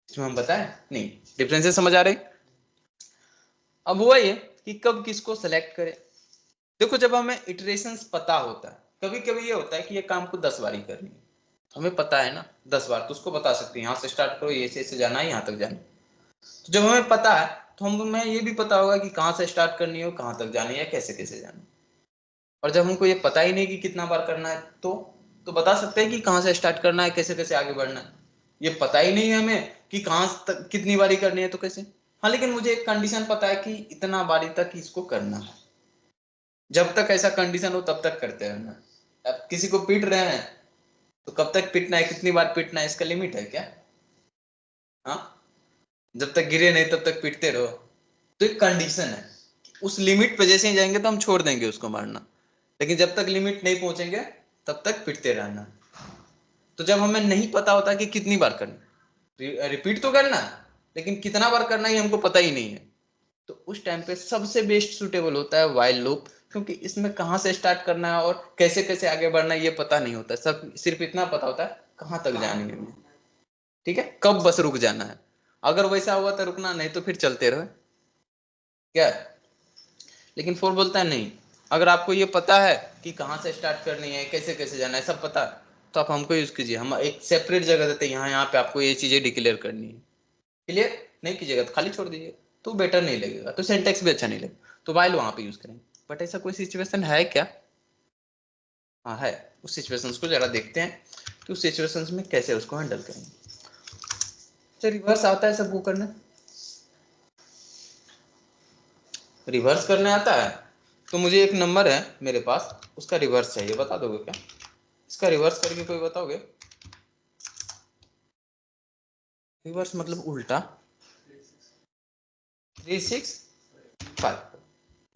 S1: इसमें हम बताए नहीं। डिफरेंसेस समझ आ रहे? अब हुआ ये कि कब किसको सेलेक्ट करें। देखो जब हमें इटरेशंस पता होता है, कभी कभी ये होता है कि ये काम को 10 बार ही करनी है, हमें पता है ना 10 बार, तो उसको बता सकते हैं यहाँ से स्टार्ट करो, ये से जाना है यहाँ तक जाना। तो जब हमें पता है तो हमें ये भी पता होगा कि कहाँ से स्टार्ट करनी है, कहाँ तक जानी है, कैसे कैसे जाना है। और जब हमको ये पता ही नहीं कि कितना बार करना है तो बता सकते हैं कि कहाँ से स्टार्ट करना है, कैसे कैसे आगे बढ़ना है। ये पता ही नहीं है हमें कि कहाँ तक कितनी बारी करनी है तो कैसे। हाँ लेकिन मुझे एक कंडीशन पता है कि इतना बारी तक इसको करना है, जब तक ऐसा कंडीशन हो तब तक करते रहना। अब किसी को पीट रहे हैं तो कब तक पीटना है, कितनी बार पीटना है, इसका लिमिट है क्या? हाँ, जब तक गिरे नहीं तब तक पीटते रहो, तो एक कंडीशन है। उस लिमिट पे जैसे ही जाएंगे तो हम छोड़ देंगे उसको मारना, लेकिन जब तक लिमिट नहीं पहुंचेंगे तब तक पिटते रहना। तो जब हमें नहीं पता होता कि कितनी बार करना, रिपीट तो करना लेकिन कितना बार करना ही हमको पता ही नहीं है, तो उस टाइम पे सबसे बेस्ट सुटेबल होता है व्हाइल लूप, क्योंकि इसमें कहाँ से स्टार्ट करना है और कैसे कैसे आगे बढ़ना है ये पता नहीं होता, सब सिर्फ इतना पता होता है कहाँ तक जानी है, ठीक है, कब बस रुक जाना है। अगर वैसा हुआ तो रुकना, नहीं तो फिर चलते रहो क्या। लेकिन फोर बोलता है नहीं, अगर आपको ये पता है कि कहाँ से स्टार्ट करनी है, कैसे कैसे जाना है, सब पता है, तो आप हमको यूज कीजिए, हम एक सेपरेट जगह देते हैं, यहाँ पे आपको ये चीजें डिक्लेयर करनी है। क्लियर नहीं कीजिएगा तो खाली छोड़ दीजिए, तो बेटर नहीं लगेगा, तो सिंटेक्स भी अच्छा नहीं लगेगा, तो वाइल वहां पे यूज करेंगे। बट ऐसा कोई सिचुएशन है क्या? हाँ है, उस सिचुएशन को जरा देखते हैं कि उस सिचुएशन में कैसे उसको हैंडल करेंगे। अच्छा रिवर्स आता है सबको करना, रिवर्स करने आता है, तो मुझे एक नंबर है मेरे पास, उसका रिवर्स चाहिए, बता दोगे क्या? इसका रिवर्स करके कोई बताओगे? रिवर्स मतलब उल्टा, 365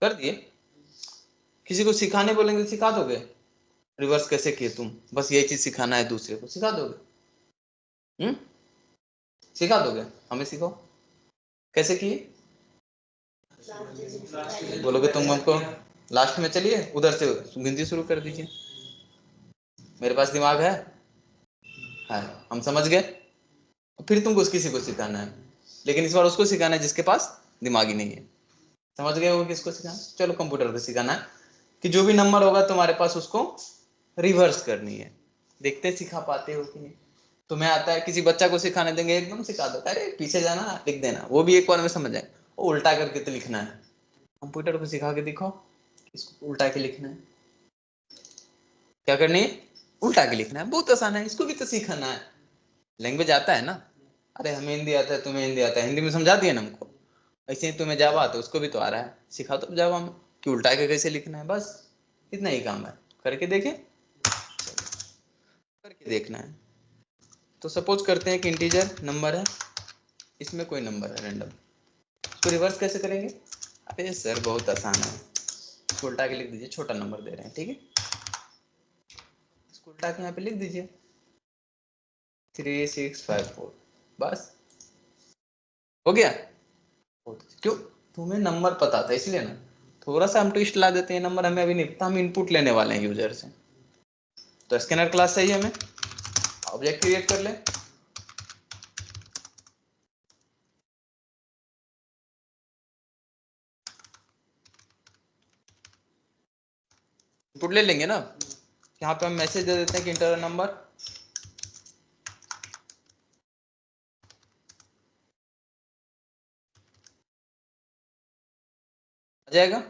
S1: कर दिए। किसी को सिखाने बोलेंगे सिखा दोगे? रिवर्स कैसे किए तुम, बस यही चीज सिखाना है दूसरे को, सिखा दोगे? सिखा दोगे? हमें सिखाओ कैसे किए। बोलोगे तुम हमको, लास्ट में चलिए उधर से गिनती शुरू कर दीजिए, मेरे पास दिमाग है, हम समझ गए। फिर तुमको किसी को सिखाना है, लेकिन इस बार उसको सिखाना है जिसके पास दिमाग ही नहीं है। समझ गए हो किसको सिखाना? चलो कंप्यूटर को सिखाना है कि जो भी नंबर होगा तुम्हारे पास उसको रिवर्स करनी है। देखते सिखा पाते हो कि नहीं। तुम्हें आता है, किसी बच्चा को सिखाने देंगे एकदम सिखा दो, अरे पीछे जाना लिख देना, वो भी एक बार में समझ जाए, वो उल्टा करके तो लिखना है। कंप्यूटर को सिखा के दिखाओ इसको उल्टा के लिखना है, क्या करनी है, उल्टा के लिखना है, बहुत आसान है, इसको भी तो सीखना है। लैंग्वेज आता है ना, अरे हमें हिंदी आता है, तुम्हें हिंदी आता है, हिंदी में समझा दिया ना हमको, ऐसे ही तुम्हें जावा तो उसको भी तो आ रहा है, सिखा दो जावा में कि उल्टा के कैसे लिखना है, बस इतना ही काम है। करके देखे, करके देखना है। तो सपोज करते हैं कि इंटीजर नंबर है, इसमें कोई नंबर है रैंडम, इसको रिवर्स कैसे करेंगे? अरे सर बहुत आसान है, इसको उल्टा के लिख दीजिए, छोटा नंबर दे रहे हैं, ठीक है, इसको उल्टा के यहाँ पे लिख दीजिए 3654, बस हो गया। क्यों? तुम्हें नंबर पता था इसलिए ना, थोड़ा सा हम ट्विस्ट ला देते हैं, नंबर हमें अभी नहीं पता, हम इनपुट लेने वाले हैं यूजर से। तो स्कैनर क्लास चाहिए हमें, ऑब्जेक्ट क्रिएट कर ले, इनपुट ले लेंगे ना, यहाँ पे हम मैसेज दे देते हैं कि इंटर नंबर, आ जाएगा।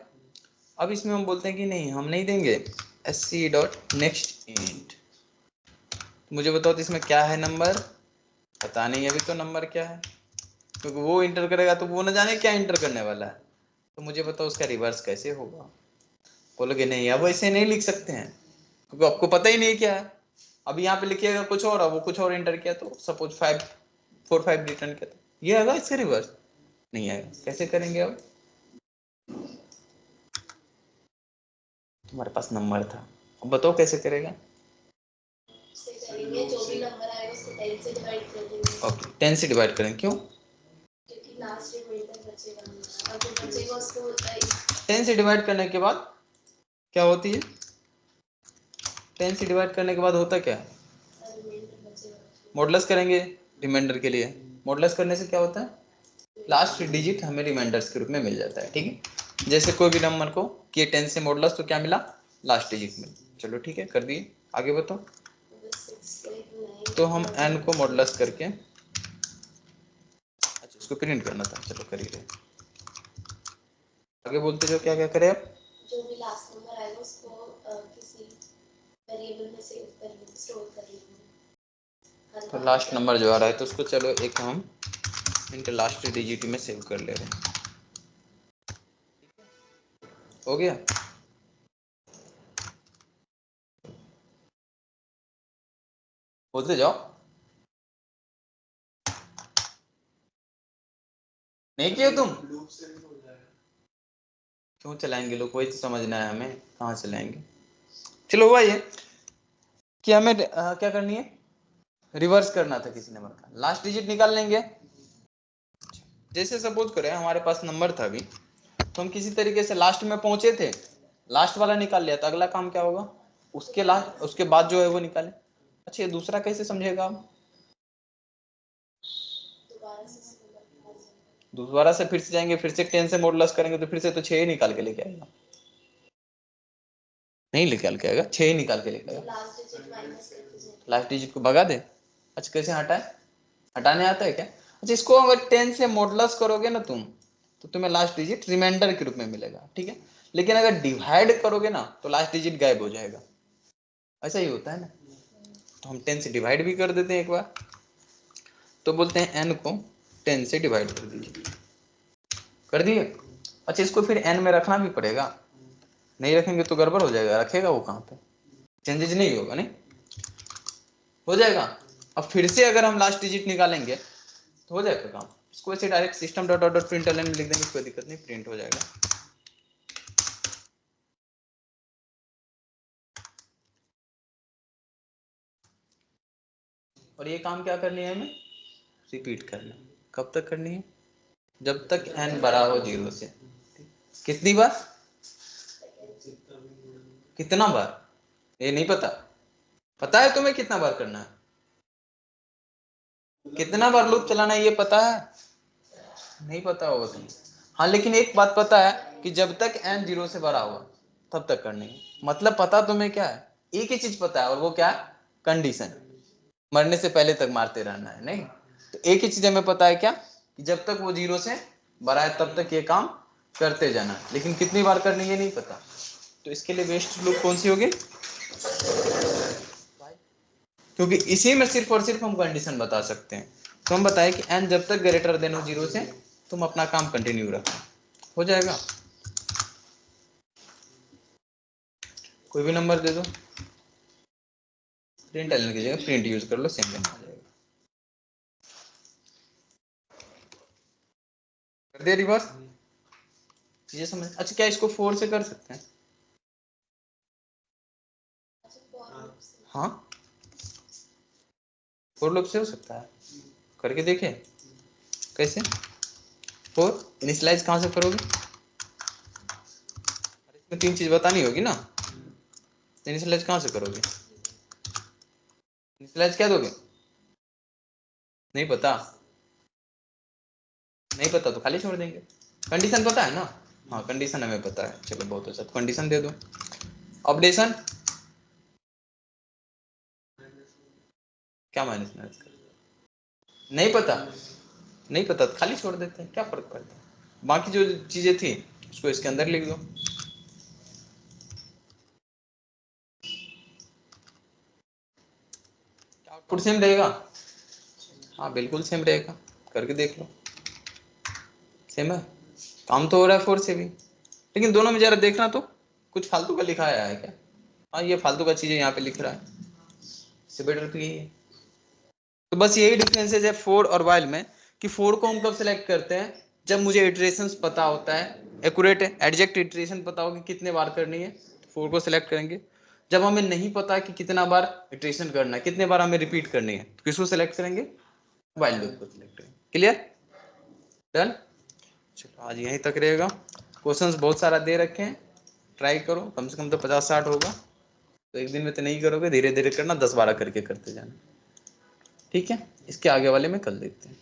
S1: अब इसमें हम बोलते हैं कि नहीं हम नहीं देंगे sc.nextInt, मुझे बताओ तो इसमें क्या है नंबर, पता नहीं अभी तो नंबर क्या है, क्योंकि वो इंटर करेगा तो वो न जाने क्या इंटर करने वाला है, तो मुझे बताओ उसका रिवर्स कैसे होगा। बोलोगे नहीं अब ऐसे नहीं लिख सकते हैं, क्योंकि आपको पता ही नहीं क्या है। अब यहाँ पे लिखिएगा कुछ और, वो कुछ और इंटर किया, तो सपोज 545 रिटर्न किया, तो ये आएगा इसका रिवर्स नहीं आएगा। कैसे करेंगे? अब तुम्हारे पास नंबर था, अब बताओ कैसे करेगा?
S2: जो भी नंबर आएगा उसको 10 से डिवाइड कर देंगे।
S1: ओके 10 से डिवाइड करें, क्यों?
S2: क्योंकि लास्ट में वही तक बचेगा, और जो बचेगा उसको
S1: 10 से डिवाइड करने के बाद क्या होती है? 10 से डिवाइड करने के बाद होता क्या है? मॉडुलस करेंगे रिमाइंडर के लिए, मॉडुलस करने से क्या होता है? लास्ट डिजिट हमें रिमाइंडर्स के रूप में मिल जाता है, ठीक है। जैसे कोई भी नंबर को किए 10 से मॉडुलस तो क्या मिला? लास्ट डिजिट में। चलो ठीक है, कर दिए, आगे बताओ। तो हम n को मॉडुलस करके, अच्छा इसको प्रिंट करना था, चलो कर ही रहे, आगे बोलते जाओ क्या क्या करें अब।
S2: जो भी लास्ट नंबर आएगा उसको किसी वेरिएबल में सेव कर लेंगे, स्टोर कर लेंगे।
S1: तो लास्ट नंबर जो आ रहा है तो उसको चलो एक हम इनके लास्ट डिजिट में सेव कर ले रहे हैं, हो गया। बोलते जाओ, नहीं किए तुम? क्यों चलाएंगे लोग, वही तो समझना है हमें, कहाँ चलाएंगे। चलो हुआ ये कि हमें क्या करनी है, रिवर्स करना था किसी नंबर का, लास्ट डिजिट निकाल लेंगे। जैसे सपोज करें हमारे पास नंबर था अभी, तो हम किसी तरीके से लास्ट में पहुंचे थे, लास्ट वाला निकाल लिया, तो अगला काम क्या होगा, उसके लास्ट उसके बाद जो है वो निकाले। अच्छा ये दूसरा कैसे समझेगा आप? दोबारा से फिर से जाएंगे, फिर से 10 से मॉडुलस करेंगे, तो फिर से तो 6 ही निकाल के लेके आएगा, नहीं निकाल के आएगा, 6 ही निकाल के लेके आएगा, लास्ट डिजिट को भगा दे। अच्छा कैसे हटाए, हटाने आता है क्या? अच्छा इसको अगर 10 से मॉडुलस करोगे ना तुम, तो तुम्हें लास्ट डिजिट रिमाइंडर के रूप में मिलेगा, ठीक है। लेकिन अगर डिवाइड करोगे ना तो लास्ट डिजिट गायब हो जाएगा, ऐसा ही होता है ना। तो हम 10 से डिवाइड भी कर देते हैं एक बार, तो बोलते हैं n को 10 से डिवाइड कर दीजिए, कर दिए। अच्छा इसको फिर n में रखना भी पड़ेगा, नहीं रखेंगे तो गड़बड़ हो जाएगा, रखेगा वो कहाँ पे, चेंजेस नहीं होगा, नहीं हो जाएगा। अब फिर से अगर हम लास्ट डिजिट निकालेंगे तो हो जाएगा काम, इसको ऐसे direct system dot dot println में लिख देंगे, कोई दिक्कत नहीं, प्रिंट हो जाएगा। और ये काम क्या करनी है हमें, रिपीट करना। कब तक करनी है? जब तक n बड़ा हो 0 से। कितनी बार, कितना बार ये नहीं पता, पता है तुम्हें कितना बार करना है, कितना बार लूप चलाना है ये पता है? नहीं पता होगा तुम्हें, हाँ लेकिन एक बात पता है कि जब तक n 0 से बड़ा होगा तब तक करनी है। मतलब पता तुम्हें क्या है, एक ही चीज पता है, और वो क्या है, कंडीशन, मरने से पहले तक मारते रहना है, नहीं। तो एक ही चीज हमें पता है क्या, कि जब तक वो 0 से बड़ा है तब तक ये काम करते जाना है, लेकिन कितनी बार करनी है नहीं पता। तो इसके लिए बेस्ट लूप कौन सी होगी, क्योंकि इसी में सिर्फ और सिर्फ हम कंडीशन बता सकते हैं। तो हम बताएं कि n जब तक ग्रेटर देन हो 0 से, तुम अपना काम कंटिन्यू रखो, हो जाएगा। कोई भी नंबर दे दो, प्रिंट एलन की जगह प्रिंट यूज कर लो, सेम आ जाएगा। दे रिवर्स चीजें समझ। अच्छा क्या इसको 4 से कर सकते हैं?
S2: अच्छा for loop से
S1: हाँ फोर लूप से हो सकता है, करके देखिए कैसे। 4 इनिशियलाइज कहाँ से करोगे? इसमें 3 चीज बतानी होगी ना, इनिशियलाइज कहाँ से करोगे? इनिशियलाइज क्या दोगे? नहीं पता, नहीं पता तो खाली छोड़ देंगे। कंडीशन पता है ना? हाँ कंडीशन हमें पता है, चलो बहुत अच्छा, कंडीशन दे दो। अपडेशन क्या माइनस माइनस कर, नहीं पता, नहीं पता तो खाली छोड़ देते हैं, क्या फर्क पड़ता है। बाकी जो चीजें थी उसको इसके अंदर लिख दो। आउटपुट सेम रहेगा? हाँ बिल्कुल सेम रहेगा, करके देख लो। सेम है, काम तो हो रहा है 4 से भी, लेकिन दोनों में जरा देखना तो कुछ फालतू का लिखा है क्या? हाँ ये फालतू का चीजें यहाँ पे लिख रहा है, इससे बेटर तो यही है। तो बस यही डिफरेंसेस है 4 और while में, कि 4 को हम कब सिलेक्ट करते हैं? जब मुझे इटरेशंस पता होता है, एक्यूरेट है, एग्जैक्ट इटरेशन पता हो कि कितने बार करनी है, 4 को सिलेक्ट करेंगे। जब हमें नहीं पता कि कितना बार इटरेशन करना है, कितने बार हमें रिपीट करनी है, तो किसको सिलेक्ट करेंगे? while लूप को सिलेक्ट करेंगे। क्लियर? डन? चलो आज यहीं तक रहेगा। क्वेश्चंस बहुत सारा दे रखे हैं, ट्राई करो, कम से कम तो 50-60 होगा। तो एक दिन में तो नहीं करोगे, धीरे धीरे करना, 10-12 करके करते जाना। ठीक है, इसके आगे वाले में कल देखते हैं।